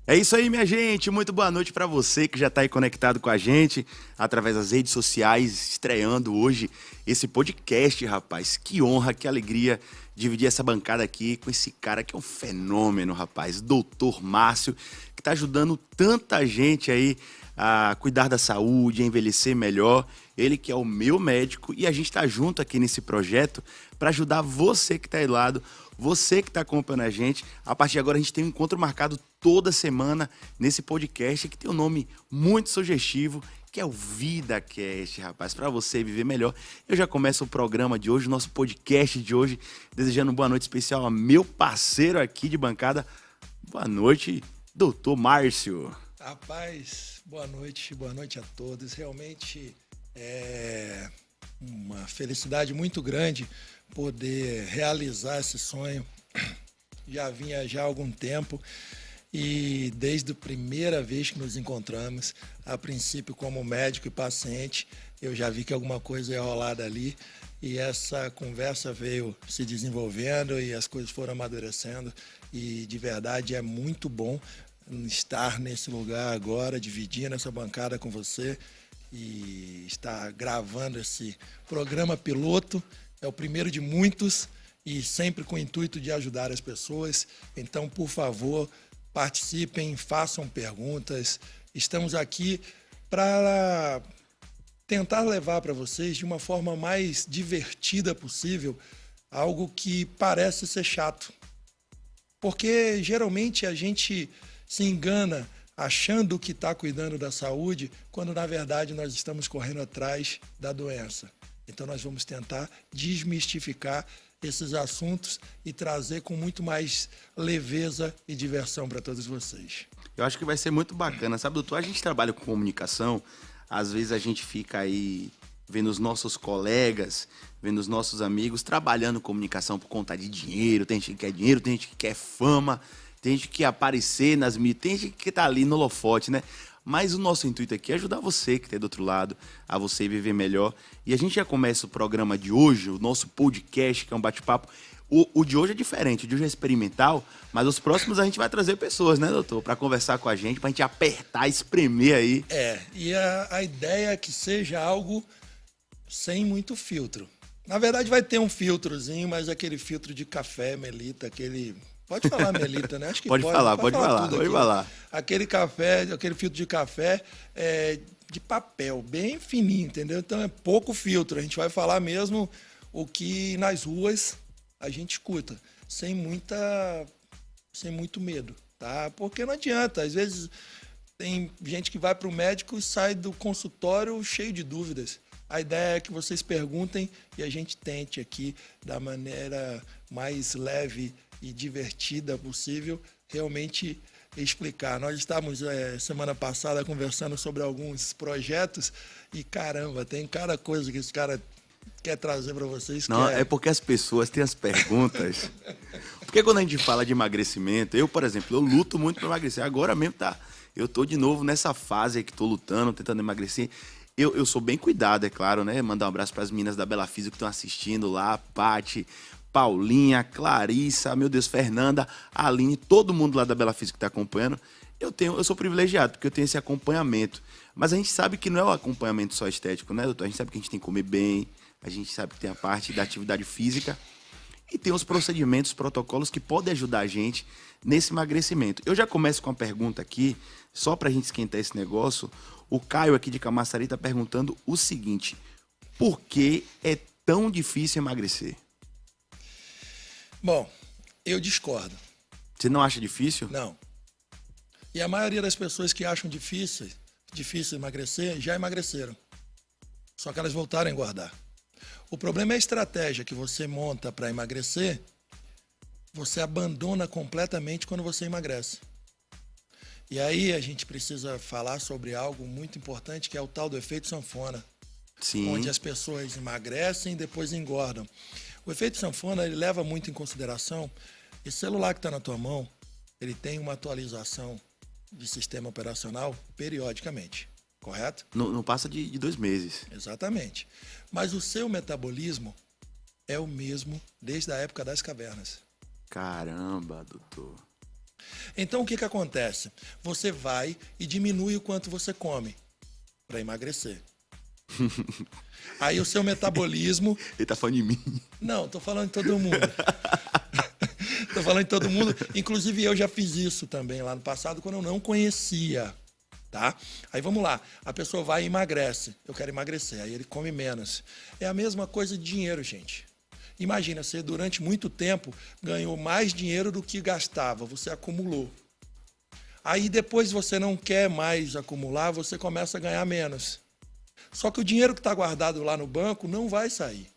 É isso aí, minha gente. Muito boa noite para você que já está aí conectado com a gente através das redes sociais, estreando hoje esse podcast, rapaz. Que honra, que alegria dividir essa bancada aqui com esse cara que é um fenômeno, rapaz. Doutor Márcio, que está ajudando tanta gente aí a cuidar da saúde, a envelhecer melhor. Ele que é o meu médico e a gente está junto aqui nesse projeto para ajudar você que está aí do lado, você que está acompanhando a gente. A partir de agora a gente tem um encontro marcado toda semana nesse podcast que tem um nome muito sugestivo, que é o VidaCast, rapaz, para você viver melhor. Eu já começo o programa de hoje, o nosso podcast de hoje, desejando boa noite especial ao meu parceiro aqui de bancada. Boa noite, doutor Márcio. Rapaz, boa noite a todos. Realmente é uma felicidade muito grande poder realizar esse sonho. Já vinha já há algum tempo e desde a primeira vez que nos encontramos, a princípio como médico e paciente, eu já vi que alguma coisa ia rolar dali e essa conversa veio se desenvolvendo e as coisas foram amadurecendo e de verdade é muito bom estar nesse lugar agora, dividindo essa bancada com você e estar gravando esse programa piloto. É o primeiro de muitos e sempre com o intuito de ajudar as pessoas. Então, por favor, participem, façam perguntas. Estamos aqui para tentar levar para vocês de uma forma mais divertida possível algo que parece ser chato. Porque geralmente a gente se engana achando que está cuidando da saúde, quando na verdade nós estamos correndo atrás da doença. Então nós vamos tentar desmistificar esses assuntos e trazer com muito mais leveza e diversão para todos vocês. Eu acho que vai ser muito bacana, sabe, doutor? A gente trabalha com comunicação, às vezes a gente fica aí vendo os nossos colegas, vendo os nossos amigos trabalhando comunicação por conta de dinheiro. Tem gente que quer dinheiro, tem gente que quer fama, tem gente que quer aparecer nas mídias, tem gente que tá ali no holofote, né? Mas o nosso intuito aqui é ajudar você que está do outro lado, a você viver melhor. E a gente já começa o programa de hoje, o nosso podcast, que é um bate-papo. O de hoje é diferente, o de hoje é experimental, mas os próximos a gente vai trazer pessoas, né, doutor? Para conversar com a gente, para a gente apertar, espremer aí. E a ideia é que seja algo sem muito filtro. Na verdade vai ter um filtrozinho, mas aquele filtro de café, Melita, aquele... Pode falar, Melita, né? Acho que pode falar, pode falar, pode falar. Aquele café, aquele filtro de café de papel, bem fininho, entendeu? Então é pouco filtro. A gente vai falar mesmo o que nas ruas a gente escuta, sem muito medo, tá? Porque não adianta. Às vezes tem gente que vai para o médico e sai do consultório cheio de dúvidas. A ideia é que vocês perguntem e a gente tente aqui, da maneira mais leve e divertida possível, realmente explicar. Nós estávamos semana passada conversando sobre alguns projetos e caramba, tem cada coisa que esse cara quer trazer para vocês. Não, é porque as pessoas têm as perguntas. Porque quando a gente fala de emagrecimento, eu, por exemplo, eu luto muito para emagrecer. Agora mesmo eu tô de novo nessa fase aí que tô lutando, tentando emagrecer. Eu sou bem cuidado, é claro, né? Mandar um abraço para as meninas da Bela Física que estão assistindo lá, Paty, Paulinha, Clarissa, meu Deus, Fernanda, Aline, todo mundo lá da Bela Física que está acompanhando. Eu sou privilegiado, porque eu tenho esse acompanhamento. Mas a gente sabe que não é um acompanhamento só estético, né, doutor? A gente sabe que a gente tem que comer bem, a gente sabe que tem a parte da atividade física e tem os procedimentos, protocolos que podem ajudar a gente nesse emagrecimento. Eu já começo com uma pergunta aqui, só para a gente esquentar esse negócio. O Caio aqui de Camaçari está perguntando o seguinte: por que é tão difícil emagrecer? Bom, eu discordo. Você não acha difícil? Não. E a maioria das pessoas que acham difícil emagrecer, já emagreceram. Só que elas voltaram a engordar. O problema é a estratégia que você monta para emagrecer, você abandona completamente quando você emagrece. E aí a gente precisa falar sobre algo muito importante, que é o tal do efeito sanfona. Sim. Onde as pessoas emagrecem e depois engordam. O efeito sanfona, ele leva muito em consideração esse celular que está na tua mão, ele tem uma atualização de sistema operacional periodicamente, correto? Não passa de 2 meses. Exatamente. Mas o seu metabolismo é o mesmo desde a época das cavernas. Caramba, doutor. Então, o que acontece? Você vai e diminui o quanto você come para emagrecer. Aí o seu metabolismo... Ele tá falando de mim. Não, tô falando de todo mundo. Tô falando de todo mundo. Inclusive, eu já fiz isso também lá no passado, quando eu não conhecia, tá? Aí vamos lá. A pessoa vai e emagrece. Eu quero emagrecer. Aí ele come menos. É a mesma coisa de dinheiro, gente. Imagina, você durante muito tempo ganhou mais dinheiro do que gastava. Você acumulou. Aí depois você não quer mais acumular, você começa a ganhar menos. Só que o dinheiro que está guardado lá no banco não vai sair.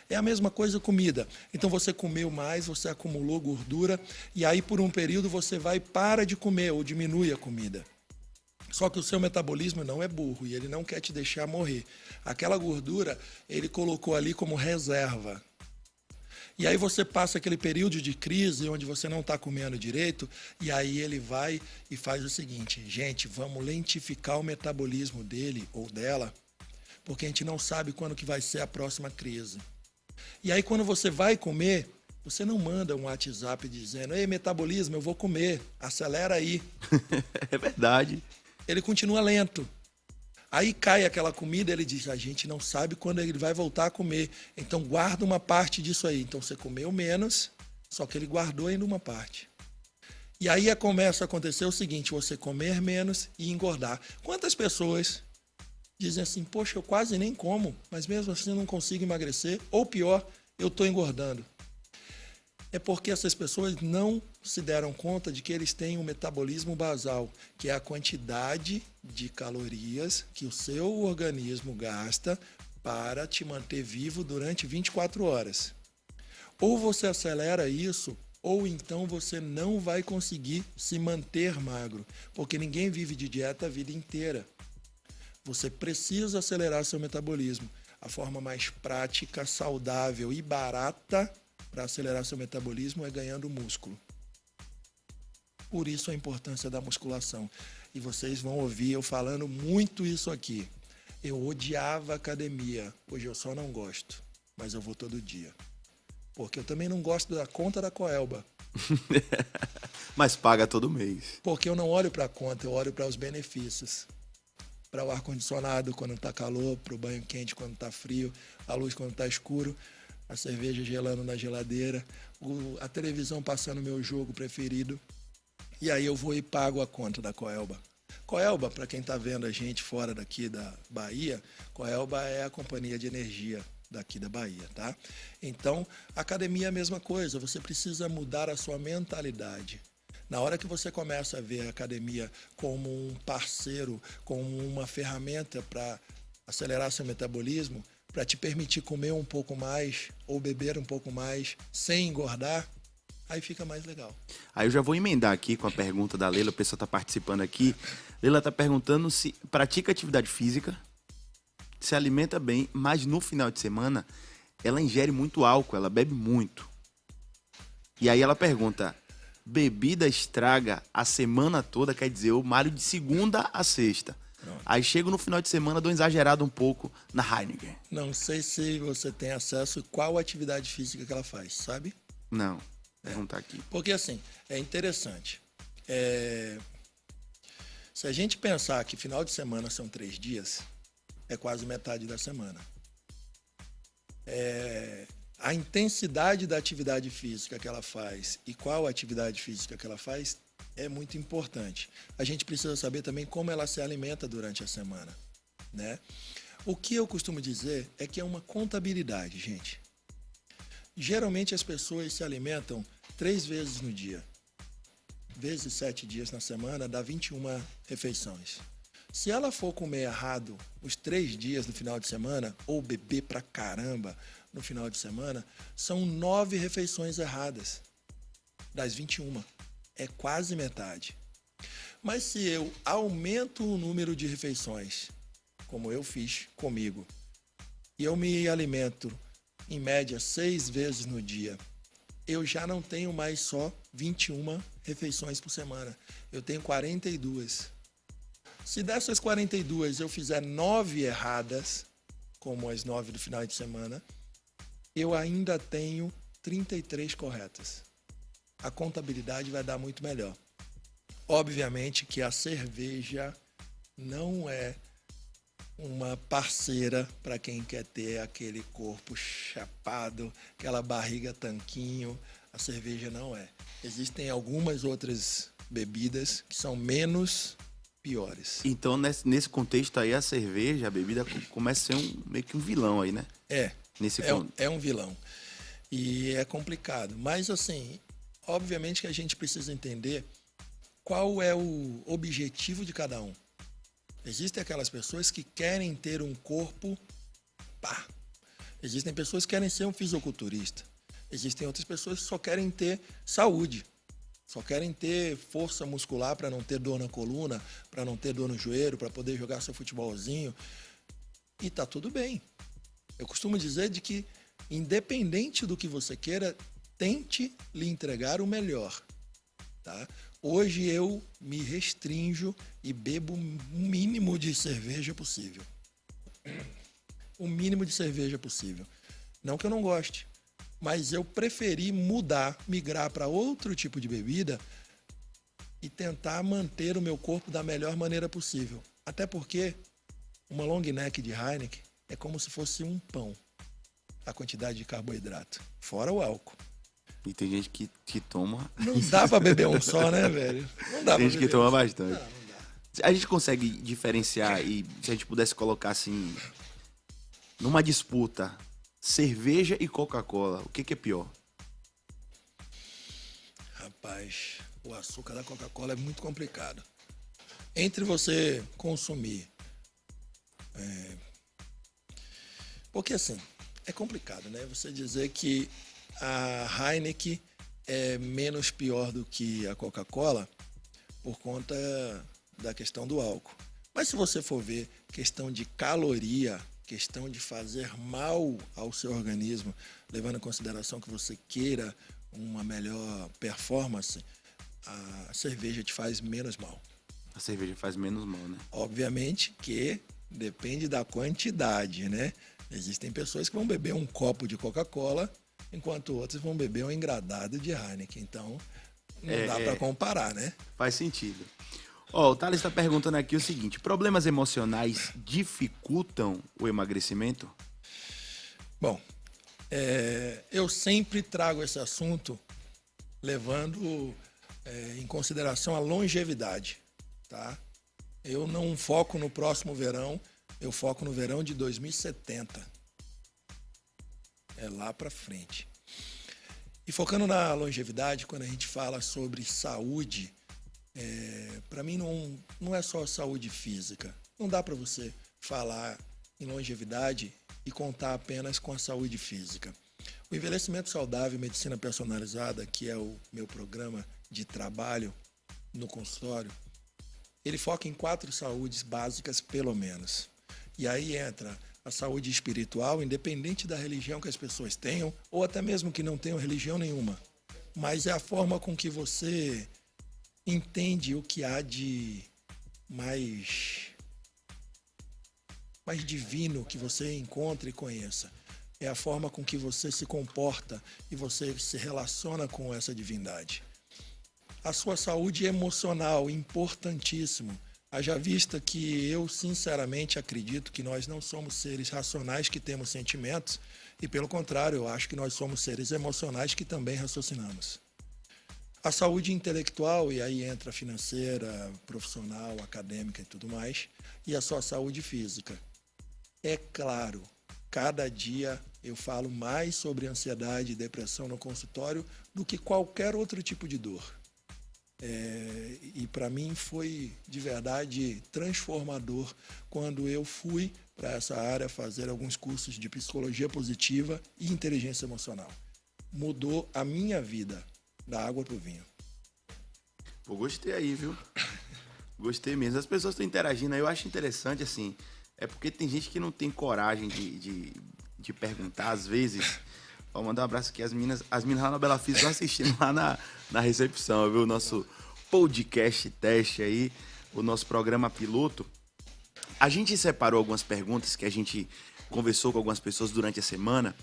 É a mesma coisa comida. Então você comeu mais, você acumulou gordura e aí por um período você vai e para de comer ou diminui a comida. Só que o seu metabolismo não é burro e ele não quer te deixar morrer. Aquela gordura ele colocou ali como reserva. E aí você passa aquele período de crise onde você não está comendo direito e aí ele vai e faz o seguinte: gente, vamos lentificar o metabolismo dele ou dela, porque a gente não sabe quando que vai ser a próxima crise. E aí quando você vai comer, você não manda um WhatsApp dizendo: ei, metabolismo, eu vou comer, acelera aí. É verdade. Ele continua lento. Aí cai aquela comida, ele diz: a gente não sabe quando ele vai voltar a comer, então guarda uma parte disso aí. Então você comeu menos, só que ele guardou ainda uma parte. E aí começa a acontecer o seguinte: você comer menos e engordar. Quantas pessoas dizem assim: poxa, eu quase nem como, mas mesmo assim eu não consigo emagrecer, ou pior, eu estou engordando? É porque essas pessoas não se deram conta de que eles têm um metabolismo basal, que é a quantidade de calorias que o seu organismo gasta para te manter vivo durante 24 horas. Ou você acelera isso, ou então você não vai conseguir se manter magro, porque ninguém vive de dieta a vida inteira. Você precisa acelerar seu metabolismo. A forma mais prática, saudável e barata para acelerar seu metabolismo é ganhando músculo. Por isso a importância da musculação. E vocês vão ouvir eu falando muito isso aqui. Eu odiava academia. Hoje eu só não gosto, mas eu vou todo dia. Porque eu também não gosto da conta da Coelba. Mas paga todo mês. Porque eu não olho para a conta, eu olho para os benefícios. Para o ar-condicionado quando está calor, para o banho quente quando está frio, a luz quando está escuro, a cerveja gelando na geladeira, a televisão passando o meu jogo preferido. E aí eu vou e pago a conta da Coelba. Coelba, para quem está vendo a gente fora daqui da Bahia, Coelba é a companhia de energia daqui da Bahia, tá? Então, a academia é a mesma coisa, você precisa mudar a sua mentalidade. Na hora que você começa a ver a academia como um parceiro, como uma ferramenta para acelerar seu metabolismo, para te permitir comer um pouco mais ou beber um pouco mais sem engordar, aí fica mais legal. Aí eu já vou emendar aqui com a pergunta da Leila, o pessoal está participando aqui. Leila está perguntando se pratica atividade física, se alimenta bem, mas no final de semana ela ingere muito álcool, ela bebe muito. E aí ela pergunta: bebida estraga a semana toda? Quer dizer, eu malho de segunda a sexta. Pronto. Aí chego no final de semana, dou exagerado um pouco na Heineken. Não sei se você tem acesso a qual atividade física que ela faz, sabe? Não, perguntar aqui. Porque assim, é interessante. Se a gente pensar que final de semana são 3 dias, é quase metade da semana. A intensidade da atividade física que ela faz e qual atividade física que ela faz é muito importante. A gente precisa saber também como ela se alimenta durante a semana, né? O que eu costumo dizer é que é uma contabilidade, gente. Geralmente as pessoas se alimentam 3 vezes no dia. Vezes 7 dias na semana dá 21 refeições. Se ela for comer errado os 3 dias no final de semana, ou beber pra caramba no final de semana, são 9 refeições erradas das 21. É quase metade. Mas se eu aumento o número de refeições, como eu fiz comigo, e eu me alimento em média 6 vezes no dia, eu já não tenho mais só 21 refeições por semana. Eu tenho 42. Se dessas 42 eu fizer 9 erradas, como as 9 do final de semana, eu ainda tenho 33 corretas. a contabilidade vai dar muito melhor. Obviamente que a cerveja não é uma parceira para quem quer ter aquele corpo chapado, aquela barriga tanquinho. A cerveja não é. Existem algumas outras bebidas que são menos piores. Então, nesse contexto aí, a cerveja, a bebida, começa a ser meio que um vilão aí, né? É um vilão. E é complicado. Mas, assim, obviamente que a gente precisa entender qual é o objetivo de cada um. Existem aquelas pessoas que querem ter um corpo pá. Existem pessoas que querem ser um fisiculturista. Existem outras pessoas que só querem ter saúde. Só querem ter força muscular para não ter dor na coluna, para não ter dor no joelho, para poder jogar seu futebolzinho. E tá tudo bem. Eu costumo dizer de que, independente do que você queira, tente lhe entregar o melhor. Tá? Hoje eu me restringo e bebo o mínimo de cerveja possível. O mínimo de cerveja possível. Não que eu não goste, mas eu preferi migrar para outro tipo de bebida e tentar manter o meu corpo da melhor maneira possível. Até porque uma long neck de Heineken é como se fosse um pão, a quantidade de carboidrato, fora o álcool. E tem gente que toma... Não dá pra beber um só, né, velho? Não dá tem gente que toma bastante. Não dá. A gente consegue diferenciar e se a gente pudesse colocar assim, numa disputa, cerveja e Coca-Cola, o que é pior? Rapaz, o açúcar da Coca-Cola é muito complicado. Entre você consumir... Porque assim, é complicado, né? Você dizer que a Heineken é menos pior do que a Coca-Cola por conta da questão do álcool. Mas se você for ver questão de caloria, questão de fazer mal ao seu organismo, levando em consideração que você queira uma melhor performance, a cerveja te faz menos mal. A cerveja faz menos mal, né? Obviamente que depende da quantidade, né? Existem pessoas que vão beber um copo de Coca-Cola, enquanto outros vão beber um engradado de Heineken. Então, não dá para comparar, né? Faz sentido. O Thales está perguntando aqui o seguinte: problemas emocionais dificultam o emagrecimento? Bom, eu sempre trago esse assunto levando em consideração a longevidade, tá? Eu não foco no próximo verão, eu foco no verão de 2070. É lá para frente. E focando na longevidade, quando a gente fala sobre saúde, para mim não é só saúde física. Não dá para você falar em longevidade e contar apenas com a saúde física. O envelhecimento saudável e medicina personalizada, que é o meu programa de trabalho no consultório, ele foca em 4 saúdes básicas, pelo menos. E aí entra a saúde espiritual, independente da religião que as pessoas tenham, ou até mesmo que não tenham religião nenhuma. Mas é a forma com que você entende o que há de mais divino que você encontre e conheça. É a forma com que você se comporta e você se relaciona com essa divindade. A sua saúde emocional, importantíssimo. Haja vista que eu, sinceramente, acredito que nós não somos seres racionais que temos sentimentos e, pelo contrário, eu acho que nós somos seres emocionais que também raciocinamos. A saúde intelectual, e aí entra a financeira, profissional, acadêmica e tudo mais, e a sua saúde física. É claro, cada dia eu falo mais sobre ansiedade e depressão no consultório do que qualquer outro tipo de dor. E para mim foi de verdade transformador quando eu fui para essa área fazer alguns cursos de psicologia positiva e inteligência emocional. Mudou a minha vida, da água para o vinho. Pô, gostei aí, viu? Gostei mesmo. As pessoas estão interagindo aí, eu acho interessante, assim, é porque tem gente que não tem coragem de perguntar, às vezes. Vou mandar um abraço aqui, as meninas lá na Bela Física estão assistindo lá na recepção, viu? O nosso podcast teste aí, o nosso programa piloto. A gente separou algumas perguntas que a gente conversou com algumas pessoas durante a semana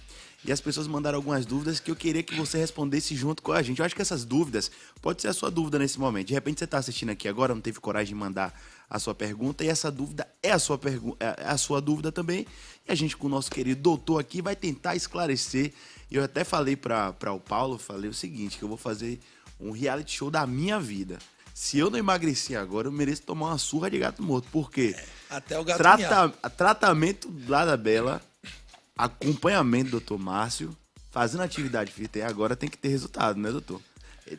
e as pessoas mandaram algumas dúvidas que eu queria que você respondesse junto com a gente. Eu acho que essas dúvidas, pode ser a sua dúvida nesse momento. De repente você está assistindo aqui agora, não teve coragem de mandar a sua pergunta e essa dúvida é a sua dúvida também. E a gente com o nosso querido doutor aqui vai tentar esclarecer. Eu até falei para o Paulo, falei o seguinte, que eu vou fazer um reality show da minha vida. Se eu não emagrecer agora, eu mereço tomar uma surra de gato morto. Por quê? Até o gato Tratamento lá da Bela, acompanhamento do Dr. Márcio, fazendo atividade física e agora tem que ter resultado, né, doutor?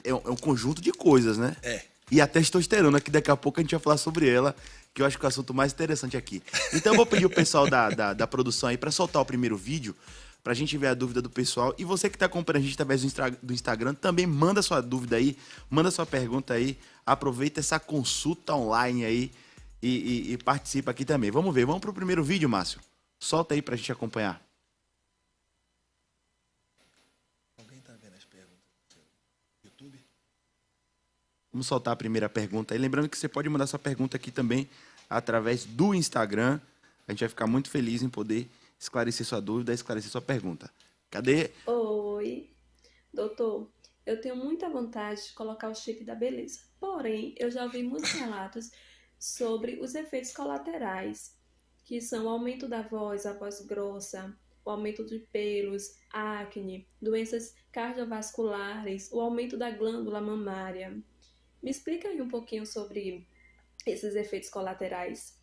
É um conjunto de coisas, né? É. E a testosterona, que daqui a pouco a gente vai falar sobre ela, que eu acho que é o assunto mais interessante aqui. Então eu vou pedir o pessoal da produção aí para soltar o primeiro vídeo, pra gente ver a dúvida do pessoal. E você que tá acompanhando a gente através do Instagram, também manda sua dúvida aí, manda sua pergunta aí, aproveita essa consulta online aí e participa aqui também. Vamos ver, vamos pro primeiro vídeo, Márcio. Solta aí pra gente acompanhar. Alguém tá vendo as perguntas do YouTube? Vamos soltar a primeira pergunta aí. Lembrando que você pode mandar sua pergunta aqui também através do Instagram. A gente vai ficar muito feliz em poder esclarecer sua dúvida, esclarecer sua pergunta. Cadê? Oi, doutor. Eu tenho muita vontade de colocar o chip da beleza. Porém, eu já ouvi muitos relatos sobre os efeitos colaterais, que são o aumento da voz, a voz grossa, o aumento de pelos, acne, doenças cardiovasculares, o aumento da glândula mamária. Me explica aí um pouquinho sobre esses efeitos colaterais.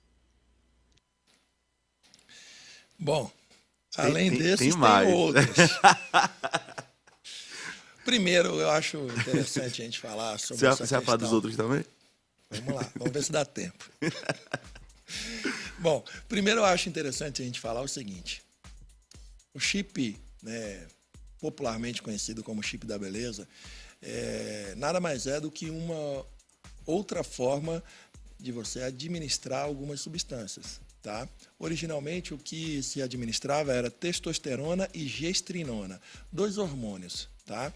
Bom, além desses, tem tem mais. outros. Primeiro, eu acho interessante a gente falar sobre essa Você vai falar dos questão. outros também? Vamos lá, vamos ver se dá tempo. Bom, primeiro eu acho interessante a gente falar o seguinte. O chip, né, popularmente conhecido como chip da beleza, nada mais é do que uma outra forma de você administrar algumas substâncias, tá? Originalmente, o que se administrava era testosterona e gestrinona, 2 hormônios, tá?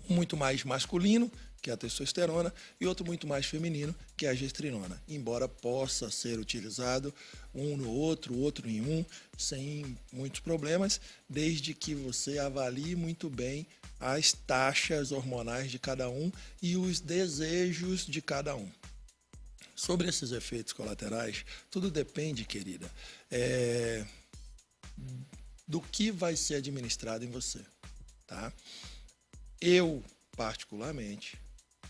Um muito mais masculino, que é a testosterona, e outro muito mais feminino, que é a gestrinona. Embora possa ser utilizado um no outro, o outro em um, sem muitos problemas, desde que você avalie muito bem as taxas hormonais de cada um e os desejos de cada um. Sobre esses efeitos colaterais, tudo depende, querida, do que vai ser administrado em você, tá? Eu, particularmente,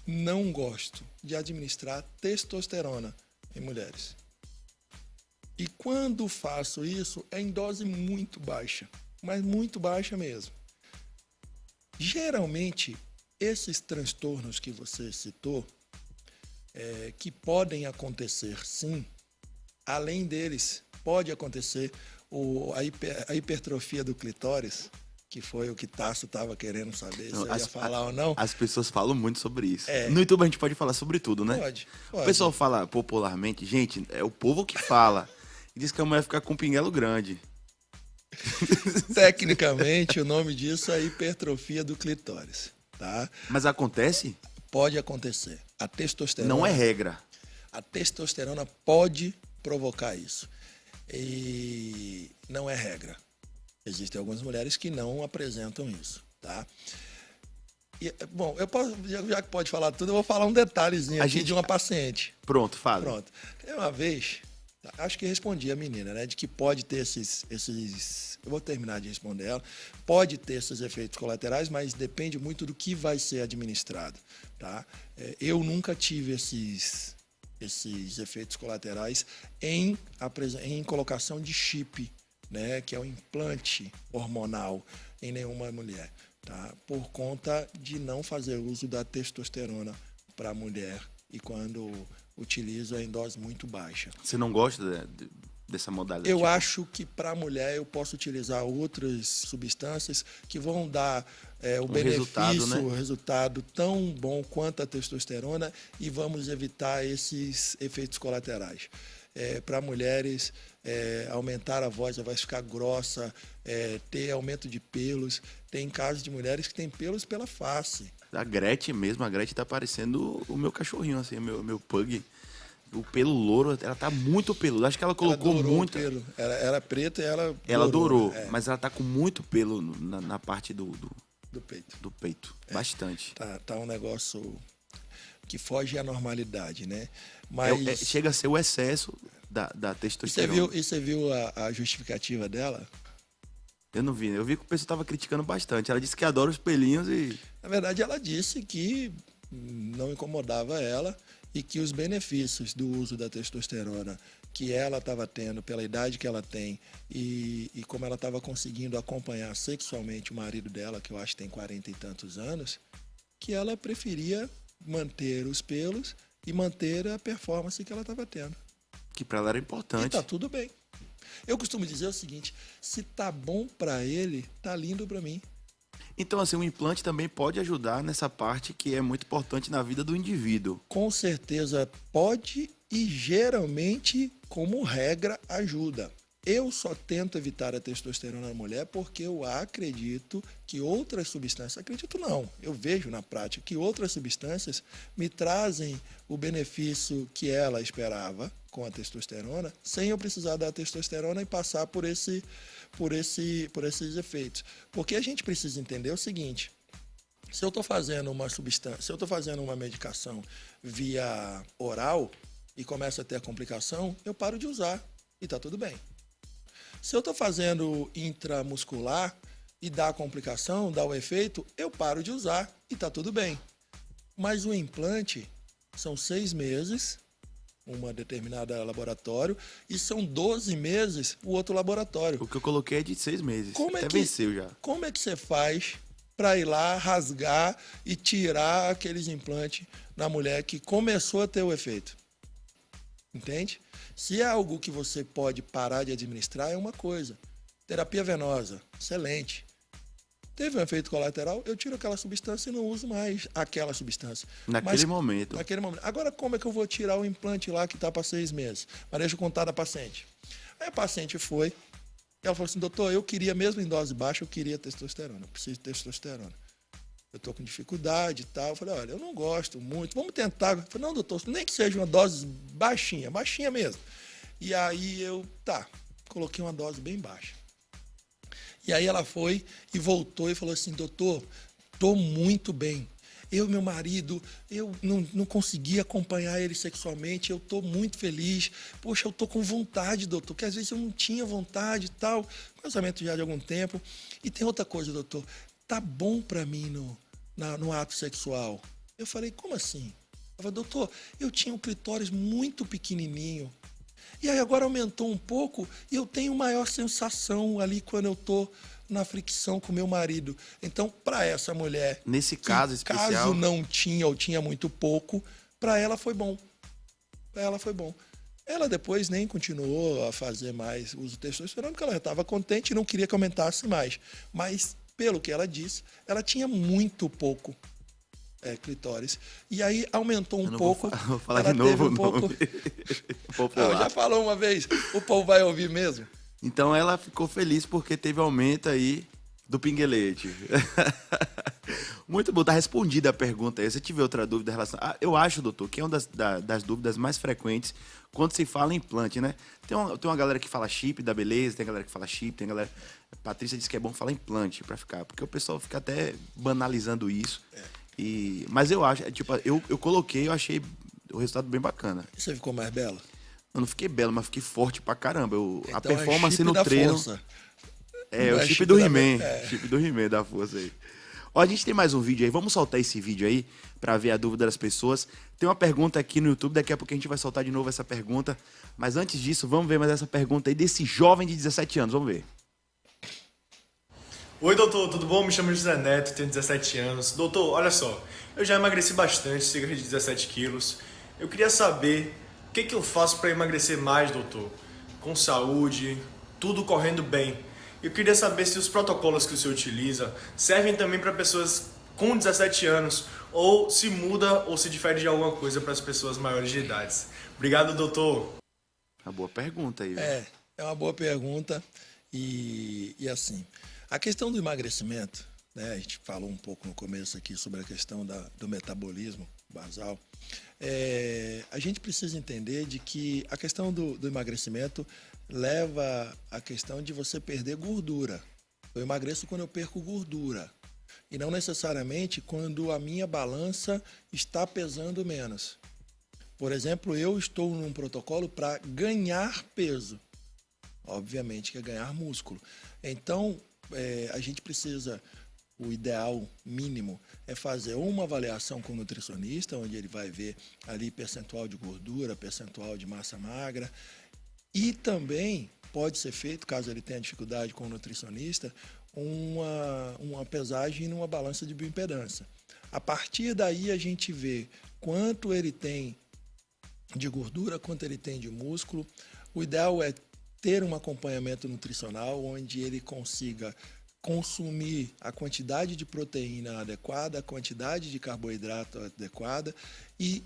não gosto de administrar testosterona em mulheres. E quando faço isso, é em dose muito baixa, mas muito baixa mesmo. Geralmente, esses transtornos que você citou, que podem acontecer sim, além deles, pode acontecer a hipertrofia do clitóris, que foi o que Tasso estava querendo saber se eu ia falar ou não. As pessoas falam muito sobre isso. No YouTube a gente pode falar sobre tudo, né? Pode. O pessoal fala popularmente, gente, é o povo que fala. E diz que a mulher fica com um pinguelo grande. Tecnicamente, o nome disso é hipertrofia do clitóris, tá? Mas acontece? Pode acontecer. A testosterona... Não é regra. A testosterona pode provocar isso. E não é regra. Existem algumas mulheres que não apresentam isso, tá? E, bom, eu posso, já que pode falar tudo, eu vou falar um detalhezinho aqui de uma paciente. Pronto, fala. Pronto. Tem uma vez, acho que respondi a menina, né? De que pode ter esses... Eu vou terminar de responder ela. Pode ter esses efeitos colaterais, mas depende muito do que vai ser administrado, tá? Eu nunca tive esses efeitos colaterais em colocação de chip, né? Que é o implante hormonal em nenhuma mulher, tá? Por conta de não fazer uso da testosterona para a mulher e quando utiliza em dose muito baixa. Você não gosta dessa modalidade? Eu acho que para a mulher eu posso utilizar outras substâncias que vão dar o benefício, o resultado tão bom quanto a testosterona e vamos evitar esses efeitos colaterais. Para mulheres, aumentar a voz, a voz ficar grossa, ter aumento de pelos. Tem casos de mulheres que têm pelos pela face. A Gretchen mesmo, a Gretchen tá parecendo o meu cachorrinho, assim, meu pug. O pelo louro, ela tá muito peluda. Acho que ela colocou Ela dourou muito. o pelo. Era preta e ela Ela dourou, né? mas ela tá com muito pelo na parte Do peito. do peito. Bastante. Tá um negócio que foge à normalidade, né? Mas Chega a ser o excesso da testosterona. e você viu a justificativa dela? Eu não vi, né? Eu vi que o pessoal tava criticando bastante. Ela disse que adora os pelinhos e... Na verdade, ela disse que não incomodava ela e que os benefícios do uso da testosterona que ela estava tendo pela idade que ela tem e como ela estava conseguindo acompanhar sexualmente o marido dela, que eu acho que tem 40 e tantos anos, que ela preferia manter os pelos e manter a performance que ela estava tendo. Que pra ela era E importante. tá tudo bem. Eu costumo dizer o seguinte, se tá bom para ele, tá lindo para mim. Então, assim, o implante também pode ajudar nessa parte que é muito importante na vida do indivíduo. Com certeza pode e geralmente, como regra, ajuda. Eu só tento evitar a testosterona na mulher porque eu acredito que outras substâncias, acredito não, eu vejo na prática que outras substâncias me trazem o benefício que ela esperava com a testosterona, sem eu precisar da testosterona e passar por esses efeitos. Porque a gente precisa entender o seguinte, se eu estou fazendo uma substância, se eu estou fazendo uma medicação via oral e começa a ter a complicação, eu paro de usar e está tudo bem. Se eu estou fazendo intramuscular e dá a complicação, dá o efeito, eu paro de usar e está tudo bem. Mas o implante são 6 meses, uma determinada laboratório, e são 12 meses o outro laboratório. O que eu coloquei é de 6 meses. Como Até venceu já. Como é que você faz para ir lá, rasgar e tirar aqueles implantes na mulher que começou a ter o efeito? Entende? Se é algo que você pode parar de administrar, é uma coisa. Terapia venosa, excelente. Teve um efeito colateral, eu tiro aquela substância e não uso mais aquela substância. Naquele momento. Naquele momento. Agora, como é que eu vou tirar o implante lá que está para 6 meses? Mas deixa eu contar da paciente. Aí a paciente foi, ela falou assim, doutor, eu queria, mesmo em dose baixa, eu queria testosterona, eu preciso de testosterona. Eu estou com dificuldade e tal. Eu falei, olha, eu não gosto muito, vamos tentar. Eu falei, não, doutor, nem que seja uma dose baixinha mesmo. E aí coloquei uma dose bem baixa. E aí ela foi e voltou e falou assim, doutor, estou muito bem. Eu e meu marido, eu não consegui acompanhar ele sexualmente, eu estou muito feliz. Poxa, eu estou com vontade, doutor, porque às vezes eu não tinha vontade e tal. Casamento já de algum tempo. E tem outra coisa, doutor, tá bom para mim no ato sexual. Eu falei, como assim? Eu falei, doutor, eu tinha um clitóris muito pequenininho. E aí agora aumentou um pouco e eu tenho maior sensação ali quando eu tô na fricção com meu marido. Então, para essa mulher, nesse caso especial, caso não tinha ou tinha muito pouco, para ela foi bom. Para ela foi bom. Ela depois nem continuou a fazer mais uso de testosterona, porque ela já estava contente e não queria que aumentasse mais. Mas, pelo que ela disse, ela tinha muito pouco clitóris. E aí aumentou um pouco. Vou falar de novo o nome. Popular. Já falou uma vez, o povo vai ouvir mesmo. Então ela ficou feliz porque teve aumento aí do pinguelete. Muito bom, tá respondida a pergunta aí. Se tiver outra dúvida em relação... eu acho, doutor, que é uma das dúvidas mais frequentes quando se fala em implante, né? Tem uma galera que fala chip da beleza, tem galera que fala chip, tem galera... Patrícia disse que é bom falar implante pra ficar, porque o pessoal fica até banalizando isso. Mas eu acho, eu coloquei, eu achei o resultado bem bacana. E você ficou mais bela? Eu não fiquei bela, mas fiquei forte pra caramba. Então, a performance no treino... Força. O chip do He-Man. Chip do He-Man da força aí. Ó, a gente tem mais um vídeo aí. Vamos soltar esse vídeo aí pra ver a dúvida das pessoas. Tem uma pergunta aqui no YouTube. Daqui a pouco a gente vai soltar de novo essa pergunta. Mas antes disso, vamos ver mais essa pergunta aí desse jovem de 17 anos. Vamos ver. Oi, doutor, tudo bom? Me chamo José Neto, tenho 17 anos. Doutor, olha só, eu já emagreci bastante, cerca de 17 quilos. Eu queria saber o que eu faço para emagrecer mais, doutor? Com saúde, tudo correndo bem. Eu queria saber se os protocolos que o senhor utiliza servem também para pessoas com 17 anos ou se muda ou se difere de alguma coisa para as pessoas maiores de idade. Obrigado, doutor. Uma boa pergunta aí. É uma boa pergunta e assim... A questão do emagrecimento, né? A gente falou um pouco no começo aqui sobre a questão do metabolismo basal. A gente precisa entender de que a questão do emagrecimento leva à questão de você perder gordura. Eu emagreço quando eu perco gordura e não necessariamente quando a minha balança está pesando menos. Por exemplo, eu estou num protocolo para ganhar peso. Obviamente que é ganhar músculo. Então, a gente precisa, o ideal mínimo é fazer uma avaliação com o nutricionista, onde ele vai ver ali percentual de gordura, percentual de massa magra. E também pode ser feito, caso ele tenha dificuldade com o nutricionista, uma pesagem numa balança de bioimpedância. A partir daí a gente vê quanto ele tem de gordura, quanto ele tem de músculo. O ideal é ter um acompanhamento nutricional onde ele consiga consumir a quantidade de proteína adequada, a quantidade de carboidrato adequada e,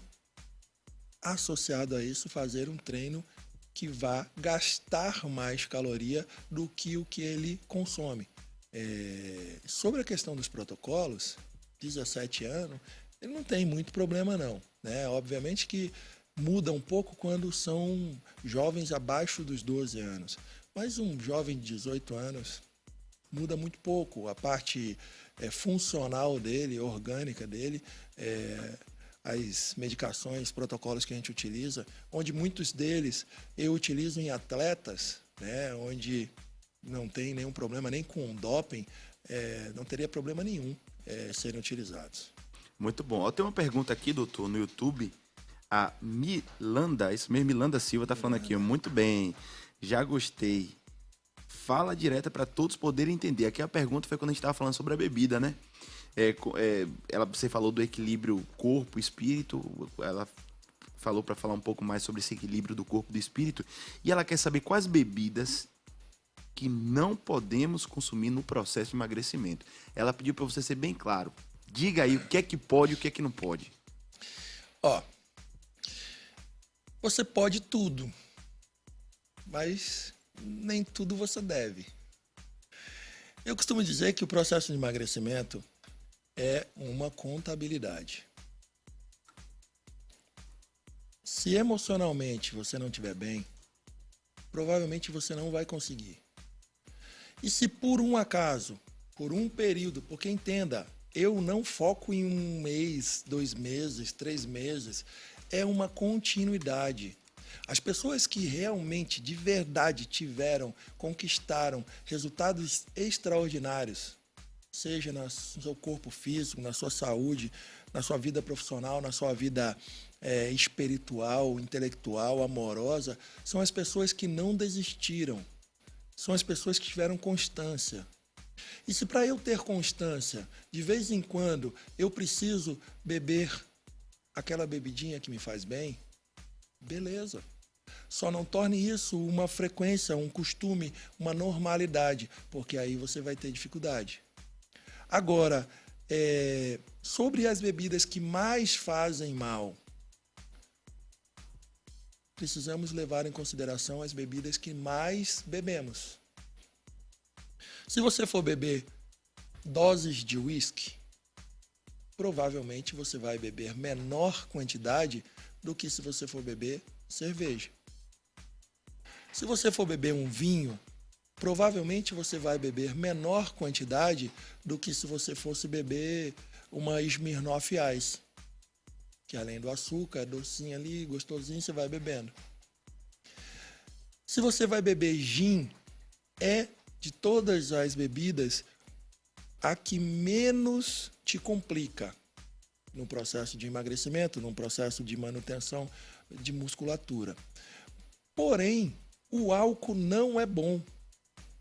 associado a isso, fazer um treino que vá gastar mais caloria do que o que ele consome. Sobre a questão dos protocolos, 17 anos, ele não tem muito problema não, né? Obviamente que muda um pouco quando são jovens abaixo dos 12 anos, mas um jovem de 18 anos muda muito pouco. A parte funcional dele, orgânica dele, as medicações, protocolos que a gente utiliza, onde muitos deles eu utilizo em atletas, né, onde não tem nenhum problema, nem com doping, não teria problema nenhum serem utilizados. Muito bom. Eu tenho uma pergunta aqui, doutor, no YouTube. A Milanda, isso mesmo, Milanda Silva tá falando aqui, muito bem, já gostei. Fala direta para todos poderem entender. Aqui a pergunta foi quando a gente estava falando sobre a bebida, né? Você falou do equilíbrio corpo-espírito, ela falou para falar um pouco mais sobre esse equilíbrio do corpo e do espírito, e ela quer saber quais bebidas que não podemos consumir no processo de emagrecimento. Ela pediu para você ser bem claro. Diga aí o que é que pode e o que é que não pode. Você pode tudo, mas nem tudo você deve. Eu costumo dizer que o processo de emagrecimento é uma contabilidade. Se emocionalmente você não estiver bem, provavelmente você não vai conseguir. E se por um acaso, por um período, porque entenda, eu não foco em 1 mês, 2 meses, 3 meses, é uma continuidade. As pessoas que realmente, de verdade, conquistaram resultados extraordinários, seja no seu corpo físico, na sua saúde, na sua vida profissional, na sua vida espiritual, intelectual, amorosa, são as pessoas que não desistiram, são as pessoas que tiveram constância. E se para eu ter constância, de vez em quando, eu preciso beber aquela bebidinha que me faz bem, beleza. Só não torne isso uma frequência, um costume, uma normalidade, porque aí você vai ter dificuldade. Agora, sobre as bebidas que mais fazem mal, precisamos levar em consideração as bebidas que mais bebemos. Se você for beber doses de uísque, provavelmente você vai beber menor quantidade do que se você for beber cerveja. Se você for beber um vinho, provavelmente você vai beber menor quantidade do que se você fosse beber uma Smirnoff Ice, que além do açúcar, docinho ali, gostosinho, você vai bebendo. Se você vai beber gin, de todas as bebidas, a que menos te complica no processo de emagrecimento, no processo de manutenção de musculatura. Porém, o álcool não é bom.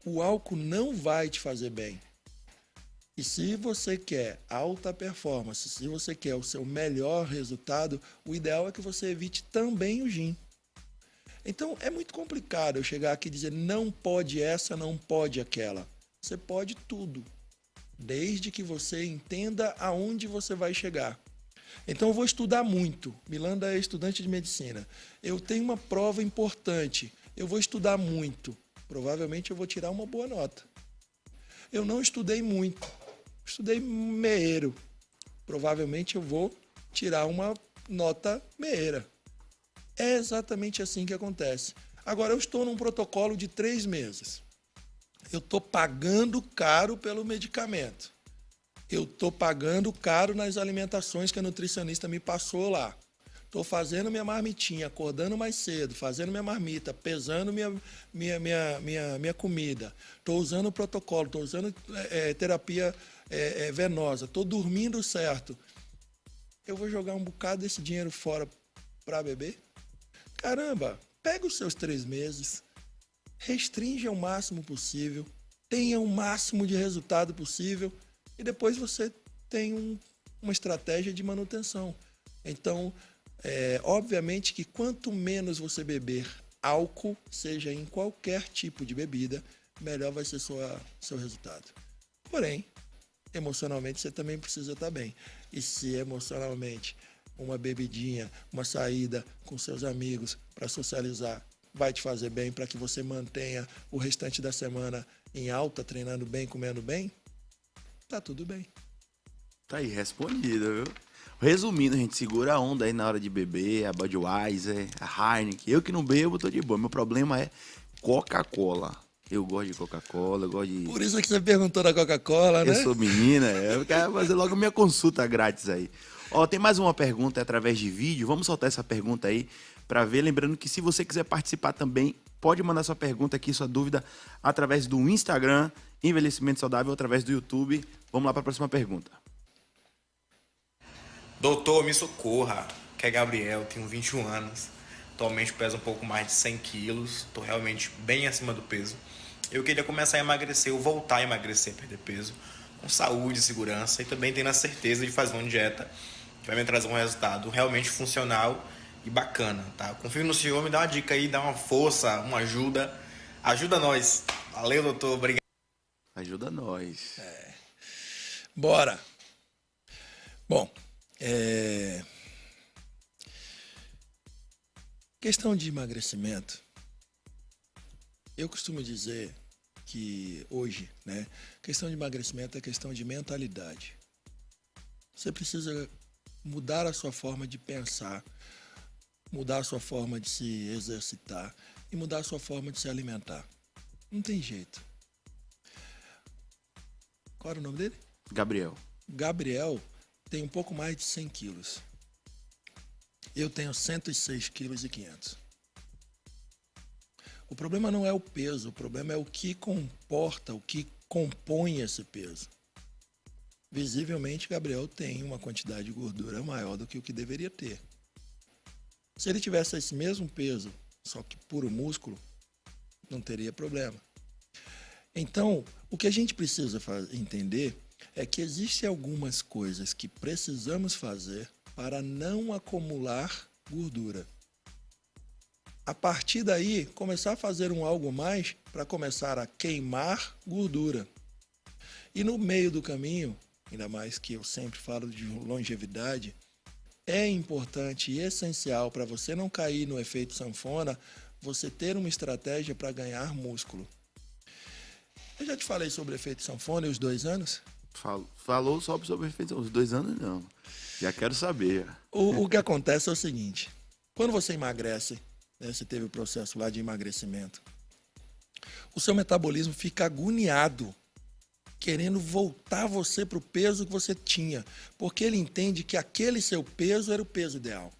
O álcool não vai te fazer bem. E se você quer alta performance, se você quer o seu melhor resultado, o ideal é que você evite também o gin. Então, é muito complicado eu chegar aqui e dizer não pode essa, não pode aquela. Você pode tudo, desde que você entenda aonde você vai chegar. Então, eu vou estudar muito. Milanda é estudante de medicina. Eu tenho uma prova importante. Eu vou estudar muito. Provavelmente eu vou tirar uma boa nota. Eu não estudei muito. estudei meeiro. Provavelmente eu vou tirar uma nota meeira. É exatamente assim que acontece. Agora, eu estou num protocolo de 3 meses. Eu estou pagando caro pelo medicamento. Eu estou pagando caro nas alimentações que a nutricionista me passou lá. Estou fazendo minha marmitinha, acordando mais cedo, fazendo minha marmita, pesando minha comida. Estou usando o protocolo, estou usando terapia venosa, estou dormindo certo. Eu vou jogar um bocado desse dinheiro fora para beber? Caramba, pega os seus 3 meses, restringe ao máximo possível, tenha o máximo de resultado possível e depois você tem uma estratégia de manutenção. Então, obviamente que quanto menos você beber álcool, seja em qualquer tipo de bebida, melhor vai ser seu resultado. Porém, emocionalmente você também precisa estar bem. E se emocionalmente uma bebidinha, uma saída com seus amigos para socializar vai te fazer bem para que você mantenha o restante da semana em alta, treinando bem, comendo bem, tá tudo bem. Tá aí, respondido, viu? Resumindo, a gente segura a onda aí na hora de beber, a Budweiser, a Heineken. Eu que não bebo, tô de boa. Meu problema é Coca-Cola. Eu gosto de Coca-Cola, eu gosto de... Por isso que você perguntou da Coca-Cola, né? Eu sou menina, eu quero fazer logo minha consulta grátis aí. Ó, tem mais uma pergunta através de vídeo. Vamos soltar essa pergunta aí para ver. Lembrando que se você quiser participar também, pode mandar sua pergunta aqui, sua dúvida, através do Instagram, Envelhecimento Saudável, através do YouTube. Vamos lá para a próxima pergunta. Doutor, me socorra, que é Gabriel, tenho 21 anos, atualmente peso um pouco mais de 100 quilos, estou realmente bem acima do peso. Eu queria começar a emagrecer, ou voltar a emagrecer, perder peso, com saúde, segurança e também tendo a certeza de fazer uma dieta que vai me trazer um resultado realmente funcional e bacana, tá? Confio no senhor, me dá uma dica aí, dá uma força, uma ajuda, ajuda nós. Valeu, doutor, obrigado. Ajuda nós. Bora. Bom, questão de emagrecimento, eu costumo dizer que hoje, né, questão de emagrecimento é questão de mentalidade. Você precisa mudar a sua forma de pensar, mudar a sua forma de se exercitar e mudar a sua forma de se alimentar. Não tem jeito. Qual era o nome dele? Gabriel. Gabriel tem um pouco mais de 100 quilos. Eu tenho 106 quilos e 500. O problema não é o peso, o problema é o que comporta, o que compõe esse peso. Visivelmente, Gabriel tem uma quantidade de gordura maior do que o que deveria ter. Se ele tivesse esse mesmo peso, só que puro músculo, não teria problema. Então, o que a gente precisa entender é que existem algumas coisas que precisamos fazer para não acumular gordura. A partir daí, começar a fazer algo mais para começar a queimar gordura. E no meio do caminho, ainda mais que eu sempre falo de longevidade, é importante e essencial para você não cair no efeito sanfona, você ter uma estratégia para ganhar músculo. Eu já te falei sobre o efeito sanfona e os 2 anos? Falou só sobre o efeito. Os 2 anos não. Já quero saber. O que acontece é o seguinte: quando você emagrece, né, você teve o processo lá de emagrecimento, o seu metabolismo fica agoniado, querendo voltar você para o peso que você tinha, porque ele entende que aquele seu peso era o peso ideal.